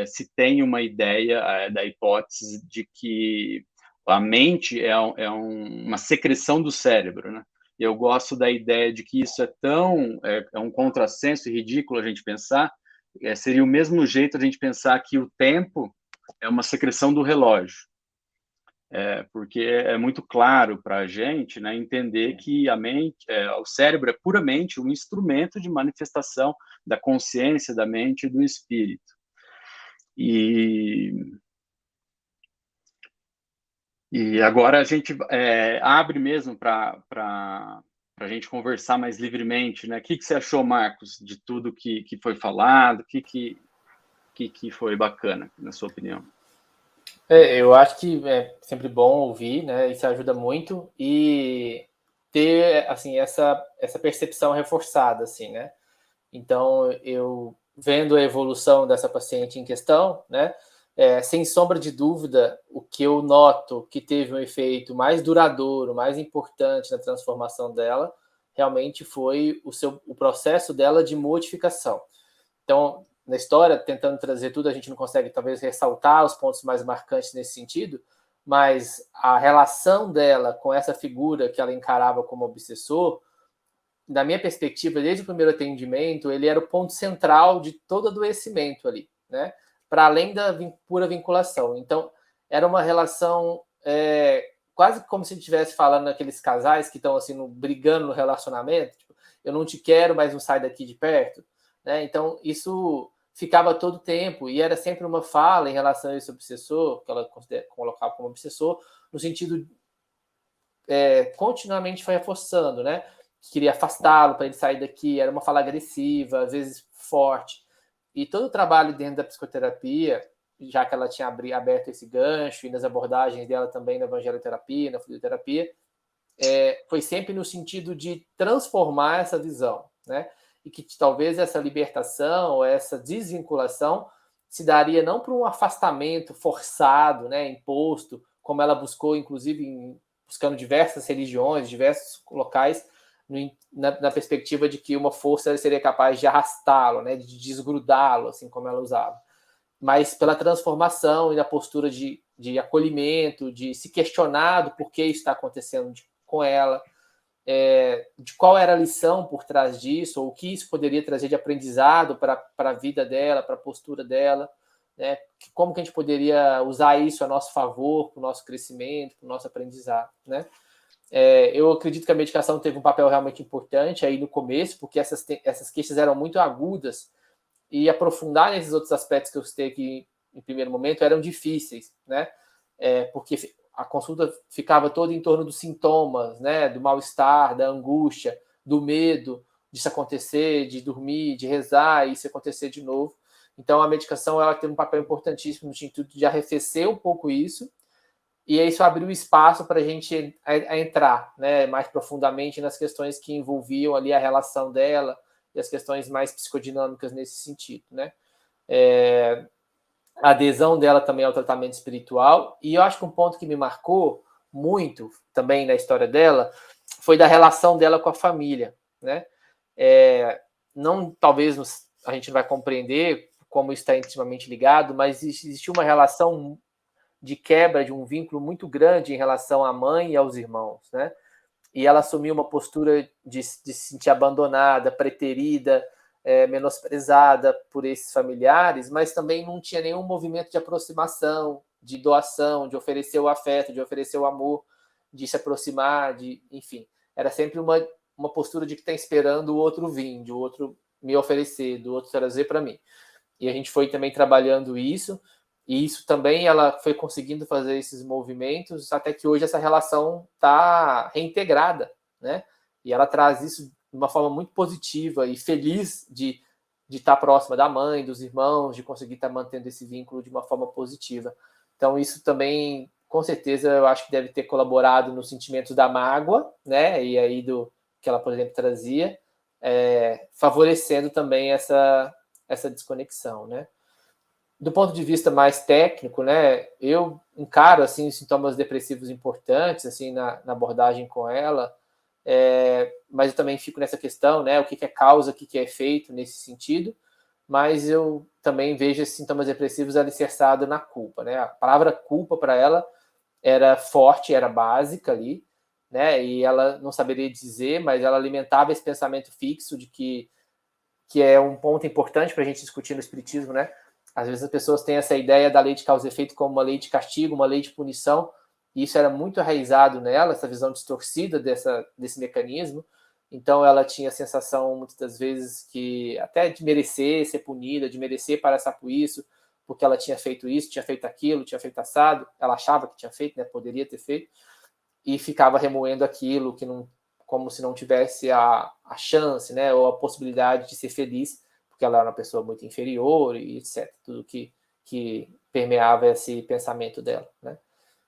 Se tem uma ideia da hipótese de que a mente é uma secreção do cérebro, né? Eu gosto da ideia de que isso é um contrassenso e ridículo a gente pensar. Seria o mesmo jeito a gente pensar que o tempo é uma secreção do relógio. Porque é muito claro para a gente, né, entender que a mente, o cérebro é puramente um instrumento de manifestação da consciência, da mente e do espírito. E agora a gente abre mesmo para a gente conversar mais livremente, né? O que você achou, Marcos, de tudo que foi falado? O que foi bacana, na sua opinião? Eu acho que é sempre bom ouvir, né? Isso ajuda muito e ter assim essa percepção reforçada, assim, né? Então, eu vendo a evolução dessa paciente em questão, né? Sem sombra de dúvida, o que eu noto que teve um efeito mais duradouro, mais importante na transformação dela, realmente foi o processo dela de modificação. Então, na história, tentando trazer tudo, a gente não consegue, talvez, ressaltar os pontos mais marcantes nesse sentido, mas a relação dela com essa figura que ela encarava como obsessor, da minha perspectiva, desde o primeiro atendimento, ele era o ponto central de todo adoecimento ali, né? Para além da pura vinculação. Então, era uma relação quase como se estivesse falando naqueles casais que estão assim, brigando no relacionamento, tipo, eu não te quero, mas não sai daqui de perto, né? Então, isso ficava todo o tempo, e era sempre uma fala em relação a esse obsessor, que ela colocava como obsessor, no sentido continuamente foi reforçando, né? Queria afastá-lo para ele sair daqui, era uma fala agressiva, às vezes forte. E todo o trabalho dentro da psicoterapia, já que ela tinha aberto esse gancho, e nas abordagens dela também na evangeloterapia, na fluidoterapia, foi sempre no sentido de transformar essa visão, né? E que talvez essa libertação, essa desvinculação, se daria não por um afastamento forçado, né, imposto, como ela buscou, inclusive, buscando diversas religiões, diversos locais, na perspectiva de que uma força seria capaz de arrastá-lo, né, de desgrudá-lo, assim como ela usava. Mas pela transformação e da postura de acolhimento, de se questionar do porquê isso está acontecendo com ela, de qual era a lição por trás disso, ou o que isso poderia trazer de aprendizado para a vida dela, para a postura dela, né? Como que a gente poderia usar isso a nosso favor, para o nosso crescimento, para o nosso aprendizado, né? Eu acredito que a medicação teve um papel realmente importante aí no começo, porque essas queixas eram muito agudas, e aprofundar nesses outros aspectos que eu citei aqui em primeiro momento eram difíceis, né? porque a consulta ficava toda em torno dos sintomas, né, do mal-estar, da angústia, do medo disso acontecer, de dormir, de rezar e isso acontecer de novo. Então, a medicação ela tem um papel importantíssimo no sentido de arrefecer um pouco isso, e isso abriu espaço para a gente entrar, né, mais profundamente nas questões que envolviam ali a relação dela e as questões mais psicodinâmicas nesse sentido, né? A adesão dela também ao tratamento espiritual, e eu acho que um ponto que me marcou muito também na história dela foi da relação dela com a família, né? Não, talvez a gente não vai compreender como isso está intimamente ligado, mas existiu uma relação de quebra de um vínculo muito grande em relação à mãe e aos irmãos, né? E ela assumiu uma postura de se sentir abandonada, preterida, menosprezada por esses familiares, mas também não tinha nenhum movimento de aproximação, de doação, de oferecer o afeto, de oferecer o amor, de se aproximar, enfim. Era sempre uma postura de que está esperando o outro vir, de o outro me oferecer, do outro trazer para mim. E a gente foi também trabalhando isso, e isso também ela foi conseguindo fazer esses movimentos, até que hoje essa relação está reintegrada, né? E ela traz isso de uma forma muito positiva e feliz de estar próxima da mãe, dos irmãos, de conseguir estar mantendo esse vínculo de uma forma positiva. Então, isso também, com certeza, eu acho que deve ter colaborado nos sentimentos da mágoa, né? E aí do que ela, por exemplo, trazia, favorecendo também essa desconexão, né? Do ponto de vista mais técnico, né, eu encaro assim sintomas depressivos importantes assim na abordagem com ela, mas eu também fico nessa questão, né, o que é causa, o que é efeito nesse sentido, mas eu também vejo esses sintomas depressivos alicerçados na culpa, né? A palavra culpa para ela era forte, era básica ali, né, e ela não saberia dizer, mas ela alimentava esse pensamento fixo de que é um ponto importante para a gente discutir no espiritismo, né? Às vezes as pessoas têm essa ideia da lei de causa e efeito como uma lei de castigo, uma lei de punição, e isso era muito enraizado nela, essa visão distorcida desse mecanismo. Então ela tinha a sensação, muitas das vezes, que até de merecer ser punida, de merecer passar por isso, porque ela tinha feito isso, tinha feito aquilo, tinha feito assado, ela achava que tinha feito, né? Poderia ter feito, e ficava remoendo aquilo, que não, como se não tivesse a chance, né? Ou a possibilidade de ser feliz, porque ela era uma pessoa muito inferior e etc. Tudo que permeava esse pensamento dela, né?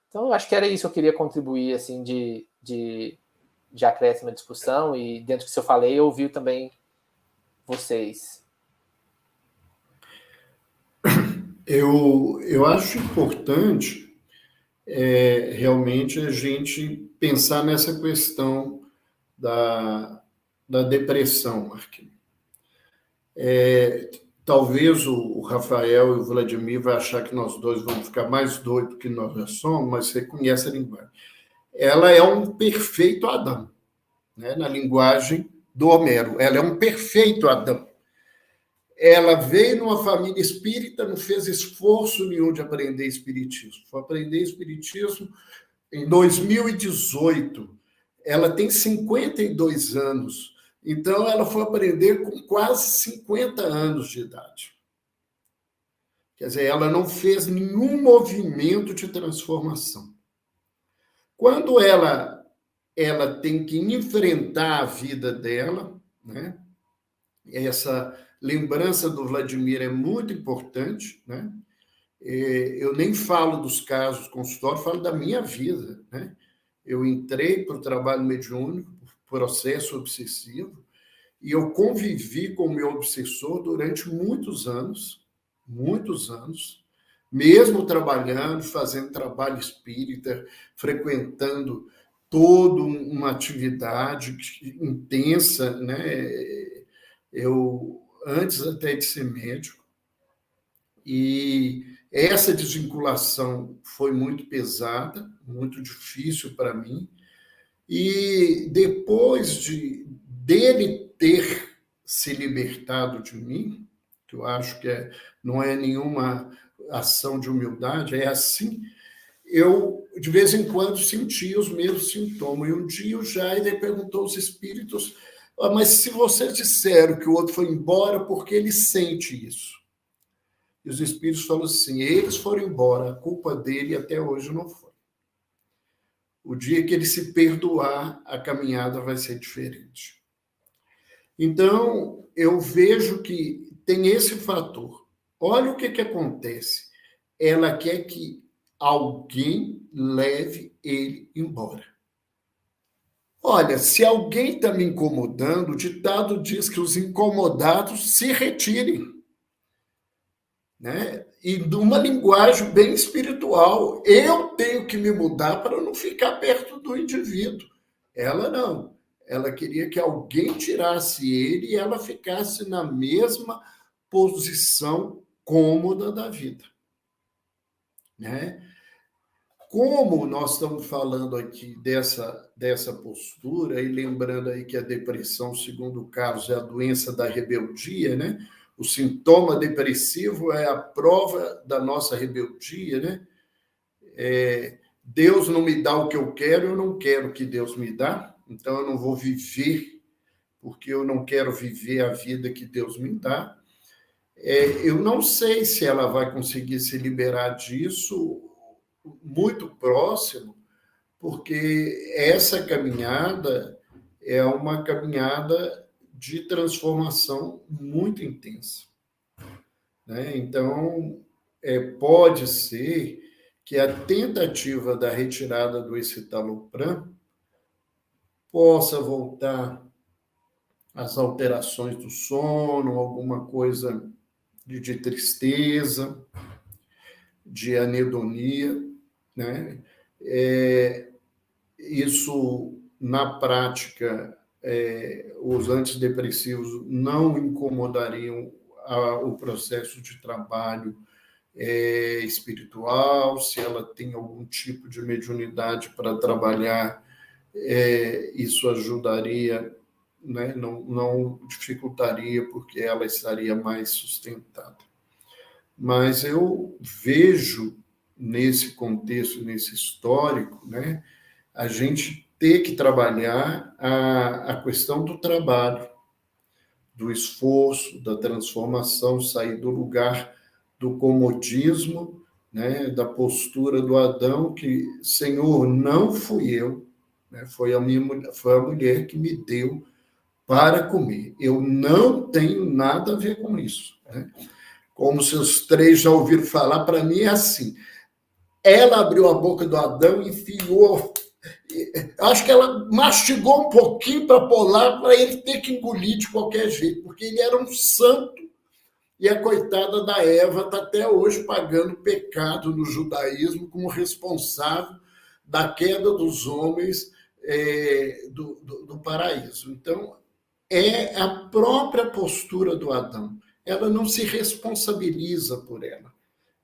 Então, eu acho que era isso que eu queria contribuir, assim, de acréscimo à discussão, e dentro do que eu falei, eu ouvi também vocês. Eu acho importante realmente a gente pensar nessa questão da depressão, Marquinhos. Talvez o Rafael e o Vladimir vão achar que nós dois vamos ficar mais doidos que nós já somos, mas você conhece a linguagem. Ela é um perfeito Adão, né? Na linguagem do Homero. Ela é um perfeito Adão. Ela veio numa família espírita, não fez esforço nenhum de aprender espiritismo. Foi aprender espiritismo em 2018. Ela tem 52 anos. Então, ela foi aprender com quase 50 anos de idade. Quer dizer, ela não fez nenhum movimento de transformação. Quando ela tem que enfrentar a vida dela, né? Essa lembrança do Vladimir é muito importante, né? Eu nem falo dos casos consultórios, falo da minha vida, né? Eu entrei para o trabalho mediúnico, processo obsessivo, e eu convivi com o meu obsessor durante muitos anos, mesmo trabalhando, fazendo trabalho espírita, frequentando toda uma atividade intensa, né? Eu, antes até de ser médico, e essa desvinculação foi muito pesada, muito difícil para mim, e depois dele ter se libertado de mim, que eu acho que não é nenhuma ação de humildade, é assim, eu, de vez em quando, sentia os mesmos sintomas. E um dia o Jair perguntou aos espíritos, mas se vocês disseram que o outro foi embora, por que ele sente isso? e os espíritos falam assim, eles foram embora, a culpa dele até hoje não foi. O dia que ele se perdoar, a caminhada vai ser diferente. Então, eu vejo que tem esse fator. Olha o que acontece. Ela quer que alguém leve ele embora. Olha, se alguém está me incomodando, o ditado diz que os incomodados se retirem. Né? E numa linguagem bem espiritual. Eu tenho que me mudar para não ficar perto do indivíduo. Ela não. Ela queria que alguém tirasse ele e ela ficasse na mesma posição cômoda da vida. Né? Como nós estamos falando aqui dessa postura, e lembrando aí que a depressão, segundo o Carlos, é a doença da rebeldia, né? O sintoma depressivo é a prova da nossa rebeldia, né? Deus não me dá o que eu quero não quero que Deus me dá, então eu não vou viver, porque eu não quero viver a vida que Deus me dá. Eu não sei se ela vai conseguir se liberar disso muito próximo, porque essa caminhada é uma caminhada de transformação muito intensa. Né? Então, pode ser que a tentativa da retirada do escitalopram possa voltar às alterações do sono, alguma coisa de tristeza, de anedonia, né? Isso, na prática, os antidepressivos não incomodariam o processo de trabalho espiritual, se ela tem algum tipo de mediunidade para trabalhar, isso ajudaria, né? Não dificultaria, porque ela estaria mais sustentada. Mas eu vejo, nesse contexto, nesse histórico, né, a gente ter que trabalhar a questão do trabalho, do esforço, da transformação, sair do lugar do comodismo, né, da postura do Adão, que, Senhor, não fui eu, né, foi a mulher que me deu para comer. Eu não tenho nada a ver com isso. Né? Como seus três já ouviram falar, para mim é assim. Ela abriu a boca do Adão e enfiou. Acho que ela mastigou um pouquinho para pôr lá, para ele ter que engolir de qualquer jeito, porque ele era um santo e a coitada da Eva está até hoje pagando pecado no judaísmo como responsável da queda dos homens do paraíso. Então, é a própria postura do Adão. Ela não se responsabiliza por ela.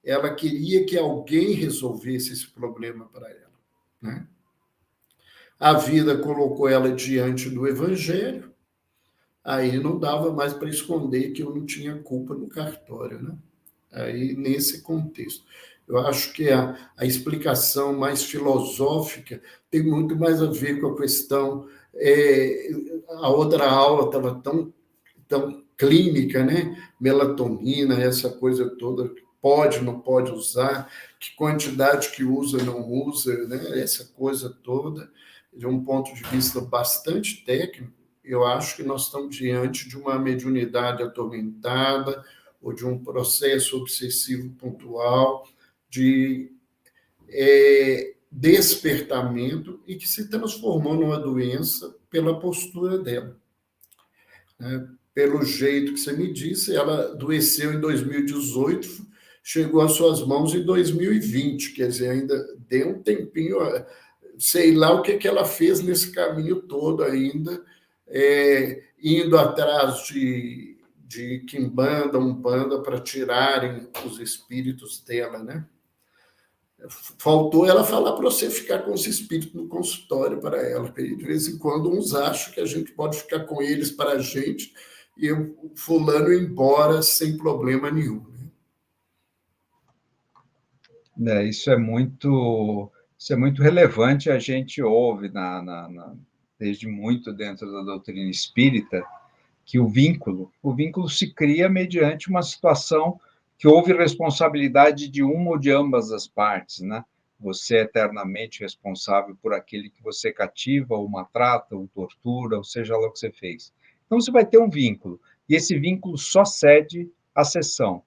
Ela queria que alguém resolvesse esse problema para ela. Né? A vida colocou ela diante do Evangelho, aí não dava mais para esconder que eu não tinha culpa no cartório. Né? Aí, nesse contexto. Eu acho que a explicação mais filosófica tem muito mais a ver com a questão... a outra aula estava tão clínica, né? Melatonina, essa coisa toda, pode, não pode usar, que quantidade que usa, não usa, né? Essa coisa toda, de um ponto de vista bastante técnico, eu acho que nós estamos diante de uma mediunidade atormentada ou de um processo obsessivo pontual de despertamento e que se transformou numa doença pela postura dela. Pelo jeito que você me disse, ela adoeceu em 2018, chegou às suas mãos em 2020, quer dizer, ainda deu um tempinho, sei lá o que ela fez nesse caminho todo ainda, indo atrás de quimbanda, umbanda, para tirarem os espíritos dela, né? Faltou ela falar para você ficar com os espíritos no consultório para ela, porque de vez em quando uns acham que a gente pode ficar com eles para a gente e o fulano ir embora sem problema nenhum. Né? Isso é muito relevante, a gente ouve desde muito dentro da doutrina espírita que o vínculo se cria mediante uma situação que houve responsabilidade de uma ou de ambas as partes, né? Você é eternamente responsável por aquele que você cativa, ou maltrata, ou tortura, ou seja lá o que você fez. Então, você vai ter um vínculo, e esse vínculo só cede à sessão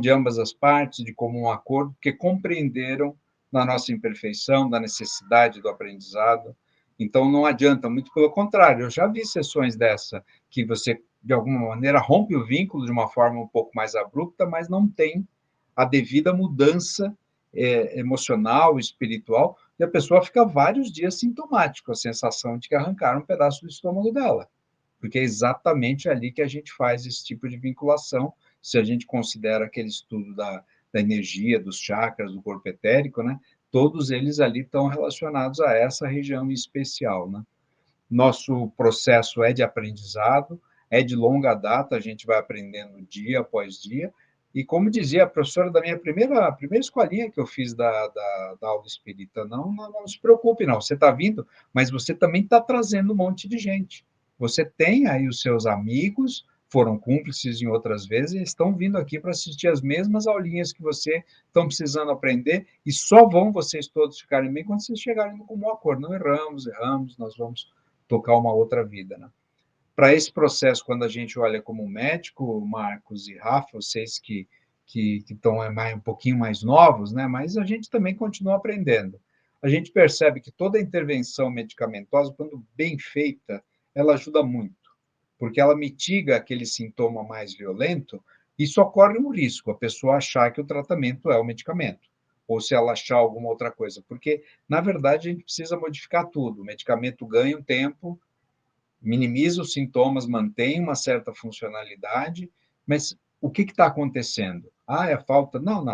de ambas as partes, de comum acordo, que compreenderam da nossa imperfeição, da necessidade do aprendizado. Então, não adianta, muito pelo contrário, eu já vi sessões dessa, que você, de alguma maneira, rompe o vínculo de uma forma um pouco mais abrupta, mas não tem a devida mudança emocional, espiritual, e a pessoa fica vários dias sintomático, a sensação de que arrancaram um pedaço do estômago dela, porque é exatamente ali que a gente faz esse tipo de vinculação, se a gente considera aquele estudo da energia, dos chakras, do corpo etérico, né? Todos eles ali estão relacionados a essa região especial, né? Nosso processo é de aprendizado, é de longa data, a gente vai aprendendo dia após dia, e como dizia a professora da minha primeira escolinha que eu fiz da aula espírita, não se preocupe, não, você está vindo, mas você também está trazendo um monte de gente. Você tem aí os seus amigos, foram cúmplices em outras vezes, e estão vindo aqui para assistir as mesmas aulinhas que você estão precisando aprender, e só vão vocês todos ficarem bem quando vocês chegarem no comum acordo. Não erramos, nós vamos tocar uma outra vida, né? Para esse processo, quando a gente olha como médico, Marcos e Rafa, vocês que estão um pouquinho mais novos, né? Mas a gente também continua aprendendo. A gente percebe que toda intervenção medicamentosa, quando bem feita, ela ajuda muito, porque ela mitiga aquele sintoma mais violento, e só corre um risco, a pessoa achar que o tratamento é o medicamento, ou se ela achar alguma outra coisa, porque, na verdade, a gente precisa modificar tudo. O medicamento ganha um tempo, minimiza os sintomas, mantém uma certa funcionalidade, mas o que está acontecendo? Ah, é falta? Não,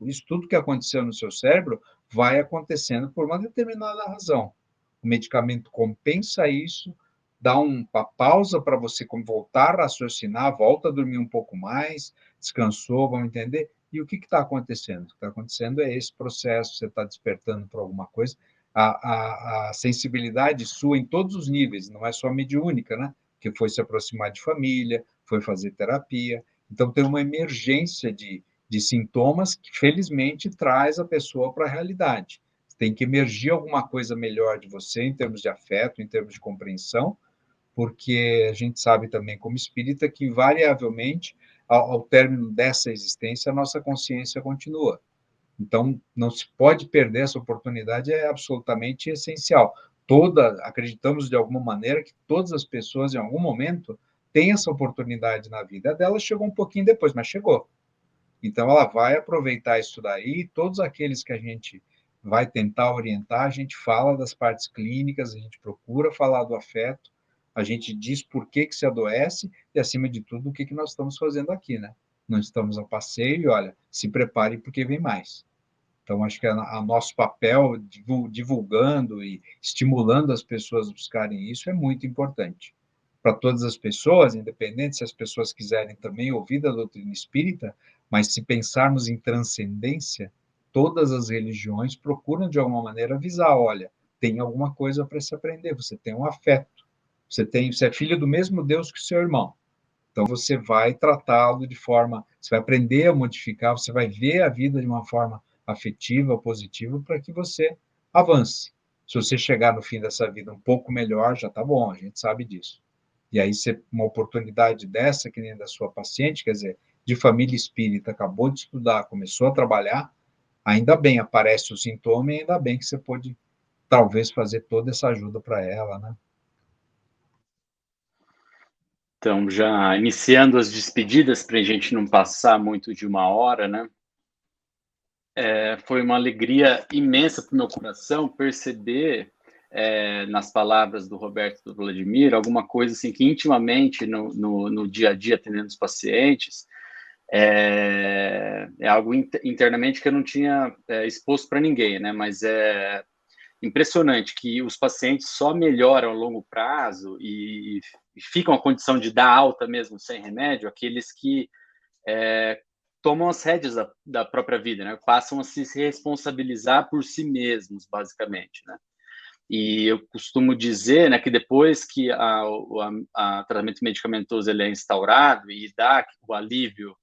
isso tudo que aconteceu no seu cérebro vai acontecendo por uma determinada razão. O medicamento compensa isso, dá uma pausa para você voltar a raciocinar, volta a dormir um pouco mais, descansou, vamos entender? E o que está acontecendo? O que está acontecendo é esse processo, você está despertando para alguma coisa, a sensibilidade sua em todos os níveis, não é só mediúnica, né? Que foi se aproximar de família, foi fazer terapia. Então, tem uma emergência de sintomas que, felizmente, traz a pessoa para a realidade. Tem que emergir alguma coisa melhor de você, em termos de afeto, em termos de compreensão, porque a gente sabe também, como espírita, que, invariavelmente, ao término dessa existência, a nossa consciência continua. Então, não se pode perder essa oportunidade, é absolutamente essencial. Acreditamos de alguma maneira que todas as pessoas, em algum momento, têm essa oportunidade na vida. A dela chegou um pouquinho depois, mas chegou. Então, ela vai aproveitar isso daí, e todos aqueles que a gente vai tentar orientar, a gente fala das partes clínicas, a gente procura falar do afeto, a gente diz por que se adoece e, acima de tudo, o que nós estamos fazendo aqui, né? Não estamos a passeio, e, olha, se prepare porque vem mais. Então, acho que a nosso papel, divulgando e estimulando as pessoas a buscarem isso, é muito importante. Para todas as pessoas, independente se as pessoas quiserem também ouvir da doutrina espírita, mas se pensarmos em transcendência, todas as religiões procuram, de alguma maneira, avisar, olha, tem alguma coisa para se aprender, você tem um afeto, você é filho do mesmo Deus que o seu irmão. Então, você vai tratá-lo de forma, você vai aprender a modificar, você vai ver a vida de uma forma afetiva, positiva, para que você avance. Se você chegar no fim dessa vida um pouco melhor, já está bom, a gente sabe disso. E aí, uma oportunidade dessa, que nem da sua paciente, quer dizer, de família espírita, acabou de estudar, começou a trabalhar, ainda bem, aparece o sintoma e ainda bem que você pode, talvez, fazer toda essa ajuda para ela, né? Então, já iniciando as despedidas, para a gente não passar muito de uma hora, né? Foi uma alegria imensa para o meu coração perceber, nas palavras do Roberto e do Vladimir, alguma coisa assim que intimamente, no dia a dia, atendendo os pacientes, é algo internamente que eu não tinha exposto para ninguém, né? Mas é impressionante que os pacientes só melhoram a longo prazo e ficam a condição de dar alta mesmo sem remédio, aqueles que tomam as rédeas da própria vida, né? Passam a se responsabilizar por si mesmos, basicamente, né? E eu costumo dizer, né, que depois que o tratamento medicamentoso ele é instaurado e dá o alívio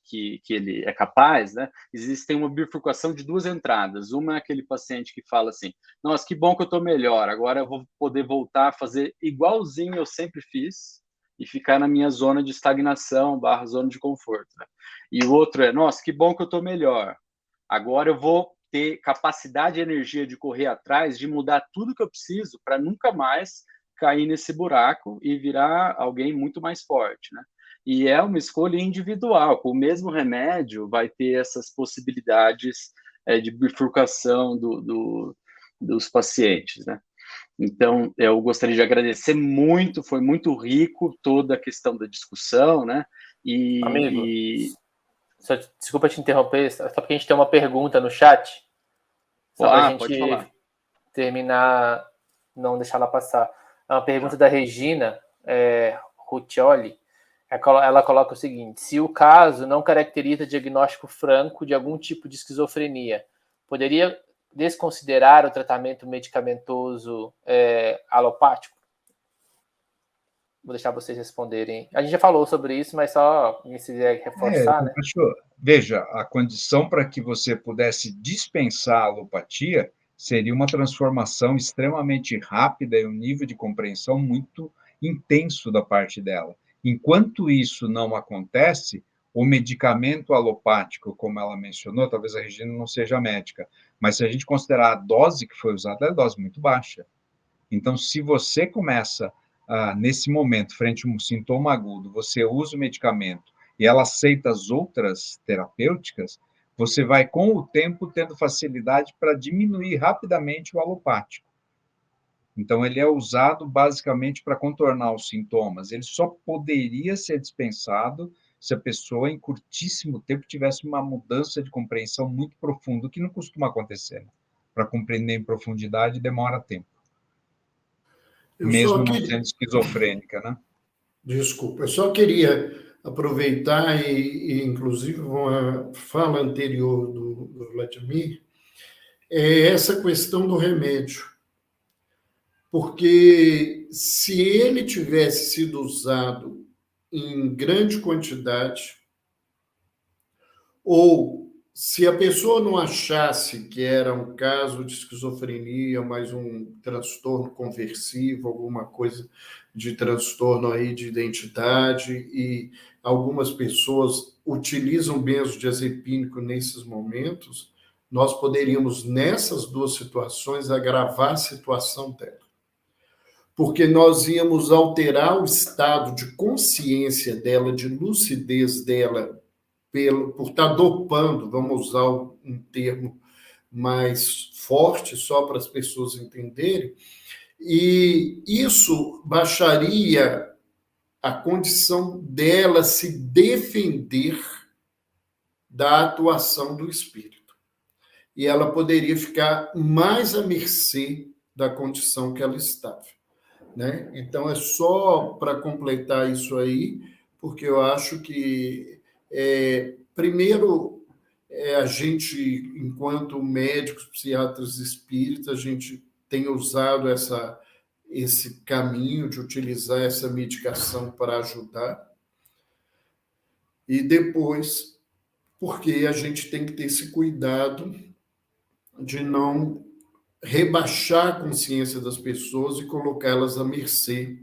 que ele é capaz, né? Existe uma bifurcação de duas entradas. Uma é aquele paciente que fala assim: nossa, que bom que eu estou melhor, agora eu vou poder voltar a fazer igualzinho eu sempre fiz e ficar na minha zona de estagnação / zona de conforto, né? E o outro é: nossa, que bom que eu estou melhor, agora eu vou ter capacidade e energia de correr atrás, de mudar tudo que eu preciso para nunca mais cair nesse buraco e virar alguém muito mais forte, né? E é uma escolha individual. Com o mesmo remédio, vai ter essas possibilidades de bifurcação dos pacientes, né? Então, eu gostaria de agradecer muito, foi muito rico toda a questão da discussão, né? Amigo, desculpa te interromper, só porque a gente tem uma pergunta no chat, só para a gente pode falar. Terminar, não deixar ela passar. É uma pergunta da Regina Rutioli. Ela coloca o seguinte: se o caso não caracteriza diagnóstico franco de algum tipo de esquizofrenia, poderia desconsiderar o tratamento medicamentoso alopático? Vou deixar vocês responderem. A gente já falou sobre isso, mas só se quiser reforçar, né? Veja, a condição para que você pudesse dispensar a alopatia seria uma transformação extremamente rápida e um nível de compreensão muito intenso da parte dela. Enquanto isso não acontece, o medicamento alopático, como ela mencionou, talvez a Regina não seja médica, mas se a gente considerar a dose que foi usada, é a dose muito baixa. Então, se você começa, nesse momento, frente a um sintoma agudo, você usa o medicamento e ela aceita as outras terapêuticas, você vai, com o tempo, tendo facilidade para diminuir rapidamente o alopático. Então, ele é usado basicamente para contornar os sintomas. Ele só poderia ser dispensado se a pessoa, em curtíssimo tempo, tivesse uma mudança de compreensão muito profunda, o que não costuma acontecer, né? Para compreender em profundidade, demora tempo. Mesmo não sendo esquizofrênica, né? Desculpa, eu só queria aproveitar inclusive, uma fala anterior do Vladimir, essa questão do remédio. Porque se ele tivesse sido usado em grande quantidade, ou se a pessoa não achasse que era um caso de esquizofrenia, mas um transtorno conversivo, alguma coisa de transtorno aí de identidade, e algumas pessoas utilizam benzodiazepínico nesses momentos, nós poderíamos, nessas duas situações, agravar a situação dela. Porque nós íamos alterar o estado de consciência dela, de lucidez dela, por estar dopando, vamos usar um termo mais forte, só para as pessoas entenderem, e isso baixaria a condição dela se defender da atuação do espírito. E ela poderia ficar mais à mercê da condição que ela estava. Né? Então, é só para completar isso aí, porque eu acho que, primeiro, a gente, enquanto médicos, psiquiatras espíritas, a gente tem usado esse caminho de utilizar essa medicação para ajudar. E depois, porque a gente tem que ter esse cuidado de não rebaixar a consciência das pessoas e colocá-las à mercê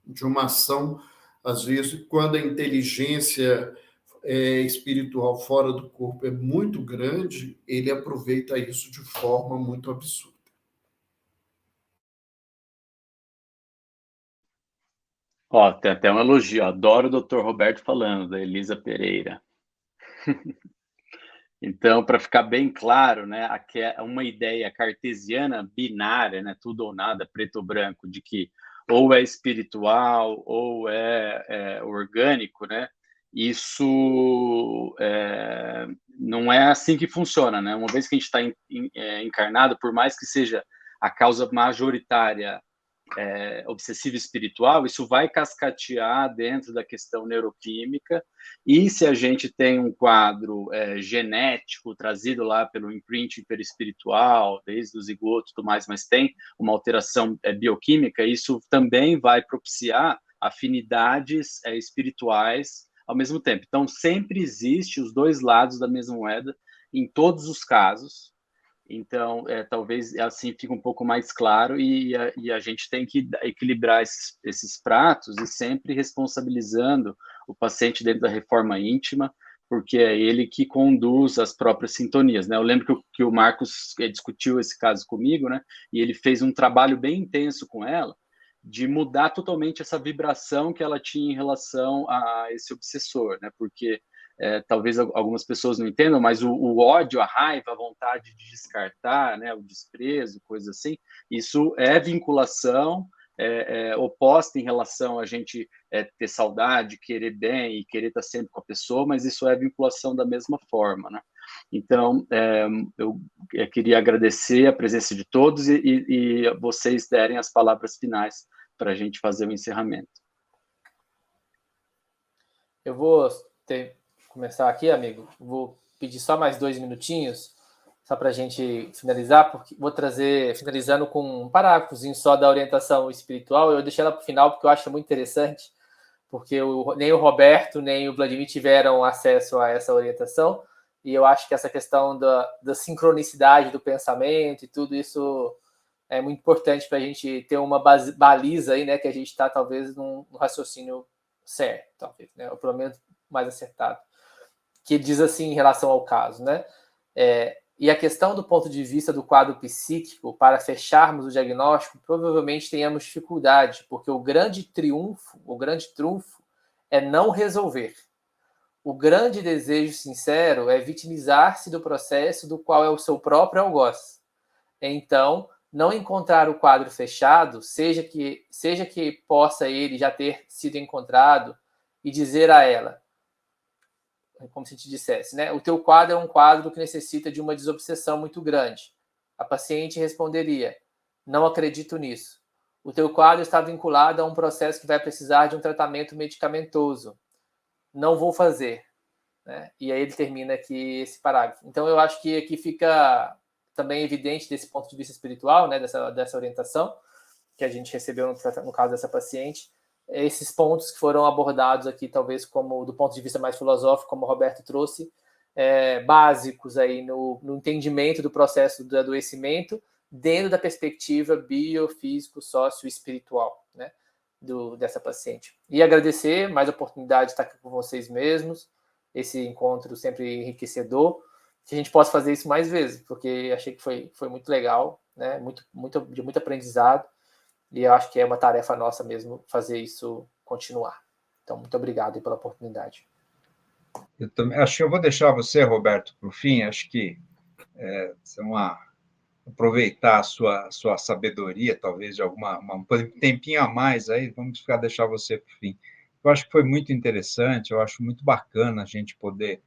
de uma ação, às vezes, quando a inteligência espiritual fora do corpo é muito grande, ele aproveita isso de forma muito absurda. Tem até um elogio. Adoro o Dr. Roberto falando, da Elisa Pereira. Então, para ficar bem claro, né, aqui é uma ideia cartesiana binária, né, tudo ou nada, preto ou branco, de que ou é espiritual ou é orgânico, né? Isso não é assim que funciona, né? Uma vez que a gente está encarnado, por mais que seja a causa majoritária obsessiva espiritual, isso vai cascatear dentro da questão neuroquímica, e se a gente tem um quadro genético trazido lá pelo imprint perispiritual, desde o zigoto e tudo mais, mas tem uma alteração bioquímica, isso também vai propiciar afinidades espirituais ao mesmo tempo. Então, sempre existe os dois lados da mesma moeda em todos os casos. Então, talvez assim fique um pouco mais claro e a gente tem que equilibrar esses pratos e sempre responsabilizando o paciente dentro da reforma íntima, porque é ele que conduz as próprias sintonias, né? Eu lembro que o Marcos discutiu esse caso comigo, né? E ele fez um trabalho bem intenso com ela, de mudar totalmente essa vibração que ela tinha em relação a esse obsessor, né? Porque talvez algumas pessoas não entendam, mas o ódio, a raiva, a vontade de descartar, né? O desprezo, coisa assim, isso é vinculação oposta em relação a gente ter saudade, querer bem e querer estar sempre com a pessoa, mas isso é vinculação da mesma forma, né? Então, eu queria agradecer a presença de todos e vocês derem as palavras finais para a gente fazer o encerramento. Eu vou começar aqui, amigo. Vou pedir só mais 2 minutinhos, só para a gente finalizar, porque vou trazer, finalizando com um parágrafozinho só da orientação espiritual. Eu deixei ela para o final porque eu acho muito interessante, porque nem o Roberto nem o Vladimir tiveram acesso a essa orientação, e eu acho que essa questão da sincronicidade do pensamento e tudo isso é muito importante para a gente ter uma baliza aí, né, que a gente está talvez num raciocínio certo, talvez, né, ou pelo menos mais acertado, que diz assim em relação ao caso, né, e a questão do ponto de vista do quadro psíquico, para fecharmos o diagnóstico, provavelmente tenhamos dificuldade, porque o grande trunfo é não resolver. O grande desejo sincero é vitimizar-se do processo do qual é o seu próprio algoz. Então, não encontrar o quadro fechado, seja que possa ele já ter sido encontrado, e dizer a ela, como se te dissesse, né? O teu quadro é um quadro que necessita de uma desobsessão muito grande. A paciente responderia, não acredito nisso. O teu quadro está vinculado a um processo que vai precisar de um tratamento medicamentoso. Não vou fazer. Né? E aí ele termina aqui esse parágrafo. Então eu acho que aqui fica também evidente desse ponto de vista espiritual, né? dessa orientação que a gente recebeu no caso dessa paciente, esses pontos que foram abordados aqui, talvez como do ponto de vista mais filosófico, como o Roberto trouxe, básicos aí no entendimento do processo do adoecimento dentro da perspectiva biofísico, sócio-espiritual, né, dessa paciente. E agradecer mais a oportunidade de estar aqui com vocês mesmos, esse encontro sempre enriquecedor, que a gente possa fazer isso mais vezes, porque achei que foi muito legal, né, de muito aprendizado, e eu acho que é uma tarefa nossa mesmo fazer isso continuar. Então, muito obrigado aí pela oportunidade. Eu também acho que eu vou deixar você, Roberto, para o fim. Acho que aproveitar a sua sabedoria, talvez de um tempinho a mais aí, deixar você para o fim. Eu acho que foi muito interessante, eu acho muito bacana a gente poder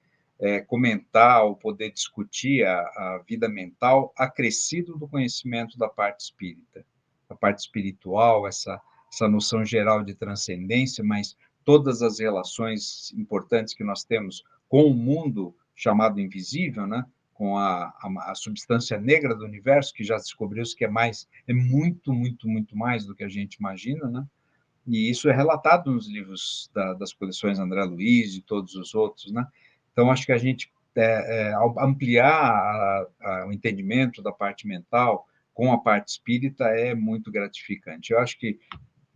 comentar ou poder discutir a vida mental acrescido do conhecimento da parte espírita, a parte espiritual, essa noção geral de transcendência, mas todas as relações importantes que nós temos com o mundo chamado invisível, né? Com a substância negra do universo, que já descobriu-se que é muito, muito, muito mais do que a gente imagina, né? E isso é relatado nos livros das coleções André Luiz e todos os outros, né? Então, acho que a gente, ao ampliar o entendimento da parte mental com a parte espírita, é muito gratificante. Eu acho que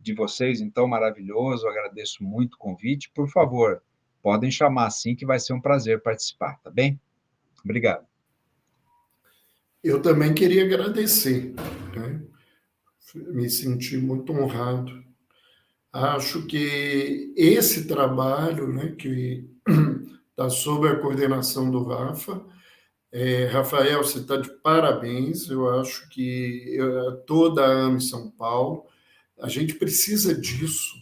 de vocês, então, maravilhoso, eu agradeço muito o convite. Por favor, podem chamar assim, que vai ser um prazer participar, tá bem? Obrigado. Eu também queria agradecer, né? Me senti muito honrado. Acho que esse trabalho, né, que está sob a coordenação do Rafa, Rafael, você está de parabéns. Eu acho que toda a AME São Paulo, a gente precisa disso,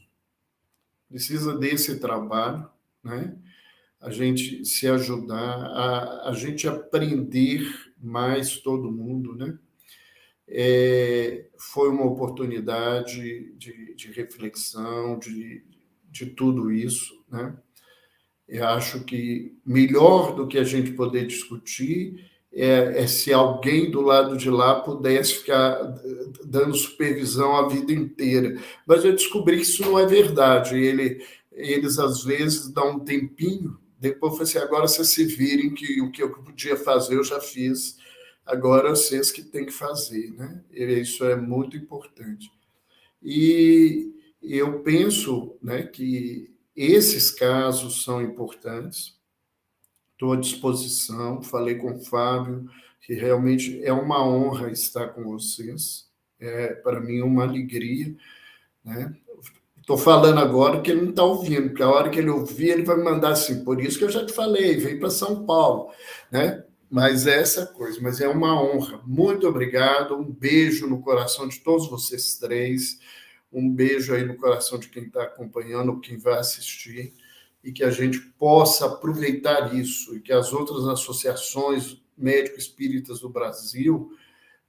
precisa desse trabalho, né? A gente se ajudar, a gente aprender mais todo mundo, né? Foi uma oportunidade de reflexão, de tudo isso, né? Eu acho que melhor do que a gente poder discutir é se alguém do lado de lá pudesse ficar dando supervisão a vida inteira. Mas eu descobri que isso não é verdade. eles às vezes dão um tempinho, depois eu falei assim, agora vocês se virem que o que eu podia fazer eu já fiz, agora vocês que têm que fazer, né? Isso é muito importante. E eu penso, né, que esses casos são importantes. Estou à disposição, falei com o Fábio, que realmente é uma honra estar com vocês, para mim uma alegria, né? Estou falando agora que ele não está ouvindo, porque a hora que ele ouvir, ele vai me mandar assim, por isso que eu já te falei, vem para São Paulo, né? Mas é essa coisa, mas é uma honra. Muito obrigado, um beijo no coração de todos vocês três, um beijo aí no coração de quem está acompanhando, quem vai assistir, e que a gente possa aproveitar isso, e que as outras associações médico-espíritas do Brasil,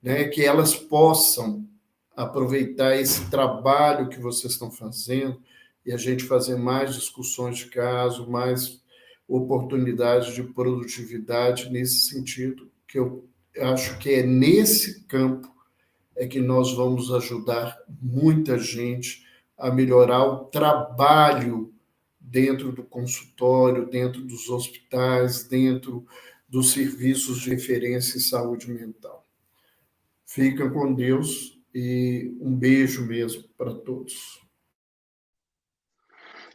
né, que elas possam aproveitar esse trabalho que vocês estão fazendo e a gente fazer mais discussões de caso, mais oportunidades de produtividade nesse sentido, que eu acho que é nesse campo que nós vamos ajudar muita gente a melhorar o trabalho dentro do consultório, dentro dos hospitais, dentro dos serviços de referência em saúde mental. Fica com Deus e um beijo mesmo para todos.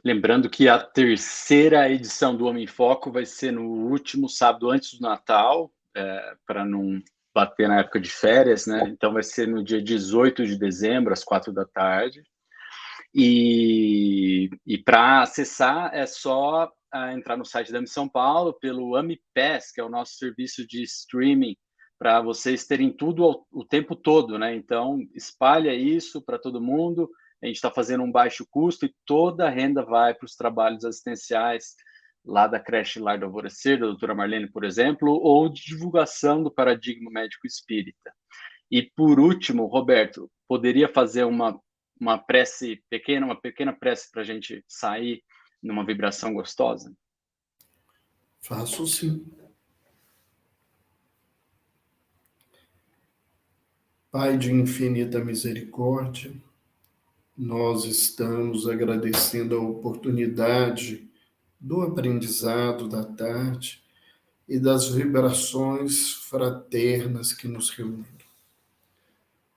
Lembrando que a terceira edição do Homem em Foco vai ser no último sábado antes do Natal, para não bater na época de férias, né? Então vai ser no dia 18 de dezembro, às 4 da tarde. E para acessar é só entrar no site da AMI São Paulo pelo AmiPass, que é o nosso serviço de streaming, para vocês terem tudo o tempo todo, né? Então, espalha isso para todo mundo. A gente está fazendo um baixo custo e toda a renda vai para os trabalhos assistenciais lá da creche Lar do Alvorecer, da doutora Marlene, por exemplo, ou de divulgação do paradigma médico espírita. E, por último, Roberto, poderia fazer uma prece pequena, uma pequena prece para a gente sair numa vibração gostosa? Faço sim. Pai de infinita misericórdia, nós estamos agradecendo a oportunidade do aprendizado da tarde e das vibrações fraternas que nos reúnem.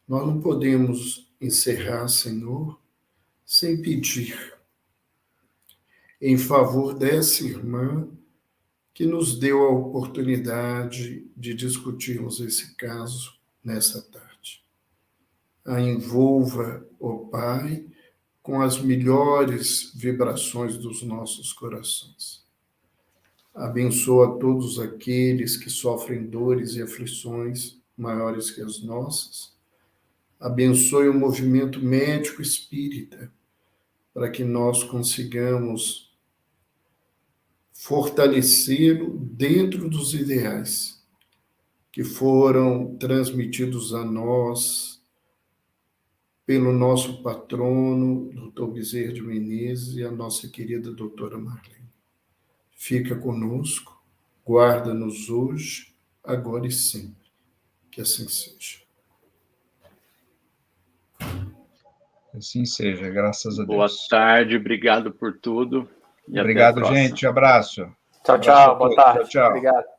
Nós não podemos encerrar, Senhor, sem pedir em favor dessa irmã que nos deu a oportunidade de discutirmos esse caso nessa tarde. A envolva, ó Pai, com as melhores vibrações dos nossos corações. Abençoa todos aqueles que sofrem dores e aflições maiores que as nossas. Abençoe o movimento médico espírita, para que nós consigamos fortalecê-lo dentro dos ideais que foram transmitidos a nós pelo nosso patrono, Dr. Bezerra de Menezes, e a nossa querida doutora Marlene. Fica conosco, guarda-nos hoje, agora e sempre. Que assim seja. Assim seja, graças a Deus. Boa tarde, obrigado por tudo. Obrigado, gente. Abraço. Tchau, tchau. Boa tarde. Tchau, tchau. Obrigado.